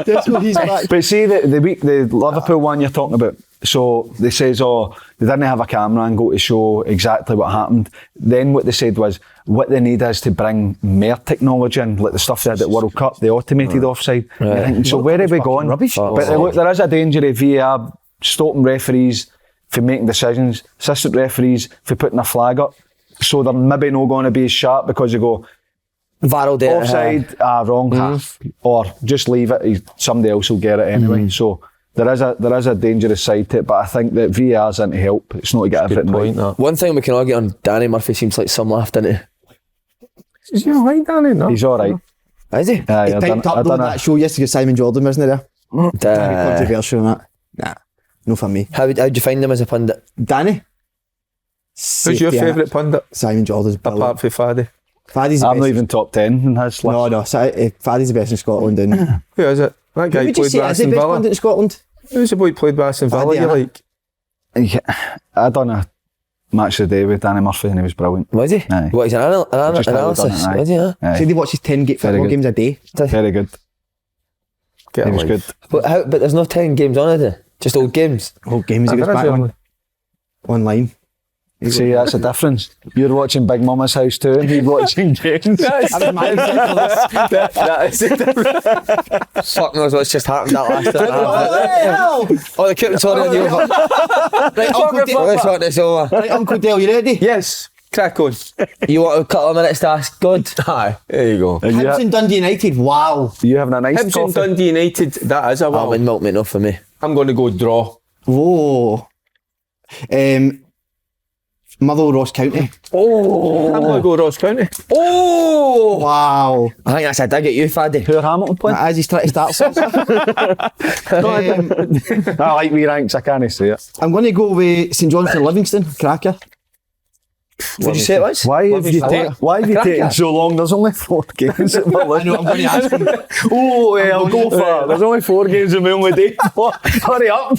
Let's go, he's back. But see the Liverpool one you're talking about. So they says, they didn't have a camera angle to show exactly what happened. Then what they said was, what they need is to bring more technology in, like the stuff they had at World Cup, the automated offside. You're thinking, so where are we going? rubbish. But look, there is a danger of VAR stopping referees for making decisions, assistant referees for putting a flag up. So they're maybe not going to be as sharp because you go, VAR will do it. offside, wrong half, or just leave it. Somebody else will get it anyway. So there is a dangerous side to it, but I think that VAR's in to help. It's not to get everything right. One thing we can argue on, Danny Murphy seems like some laughed into. Is he alright, Danny? No. He's all right. Is he? He piped up though in that show yesterday, Simon Jordan, wasn't he there? Very controversial on that. Nah, no for me. How'd you find him as a pundit? Danny? Who's your favourite pundit? Simon Jordan's brilliant. Apart from Faddy. Faddy's the I'm best. not even top 10 in his list. No, Faddy's the best in Scotland. And Who is it? That guy Would you played say with is the Aston best Villa. pundit in Scotland? Who's the boy played with Aston Villa? Andy, You innit? like? Yeah, I done a match of the day with Danny Murphy and he was brilliant. Was he? Aye. What, he's an Just how he done analysis? it, aye. Was he, huh? Aye. So he watches 10 football good. games a day. Very good. Get He a was life. good. But there's no 10 games on it, is there? Just old games. Whole games he I've goes never back seen on, online. See, that's the difference. You're watching Big Mama's House too and he's watching games. I was mad for this. That is it. Fuck knows what's just happened that last time. Hell! Oh, the keeping sorry on you. Right, Uncle Dale. Let's sort this over. Right, Uncle Dale, you ready? Yes. Crack on. You want a couple of minutes to ask God? Aye. There you go. And Hibs and Dundee United, wow. you having a nice Hibs and coffee? Dundee United. That is a wow. Almond milk, mate, not for me. I'm going to go draw. Whoa. Motherwell Ross County. Oh. I'm going to go Ross County. Oh. Wow. I think that's a dig at you, Faddy. Who are Hamilton playing? As he's trying to start something. I like wee ranks, I can't say it. I'm going to go with St Johnstone Livingston, cracker. What did you say it was? Why have you Cracker. taken so long? There's only 4 games at I know, Motherwell. I'm going to ask him. Oh, I'll go for it. There's only 4 games in my only day. Hurry up.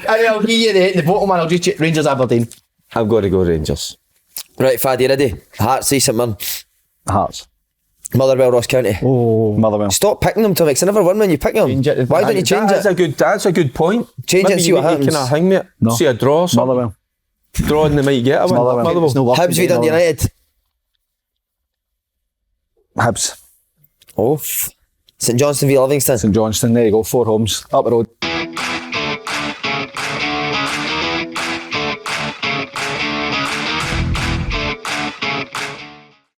I'll give you the bottom one, I'll just check Rangers Aberdeen. I'm going to go Rangers. Right, Faddy, ready? Hearts, St Mirren. Hearts. Motherwell, Ross County. Oh, Motherwell. Stop picking them, Tom. It's never win when you pick them. Change it. Why don't you change That's it? That's a good point. Change it and Maybe see what you happens. Can I hang mate? No. See a draw or something? Motherwell. Draw and they might get a win. Motherwell. It's no work Hibs v in Dundee Motherwell. United. Hibs. Oh. St Johnstone v Livingston. St Johnstone, there you go. 4 homes. Up the road.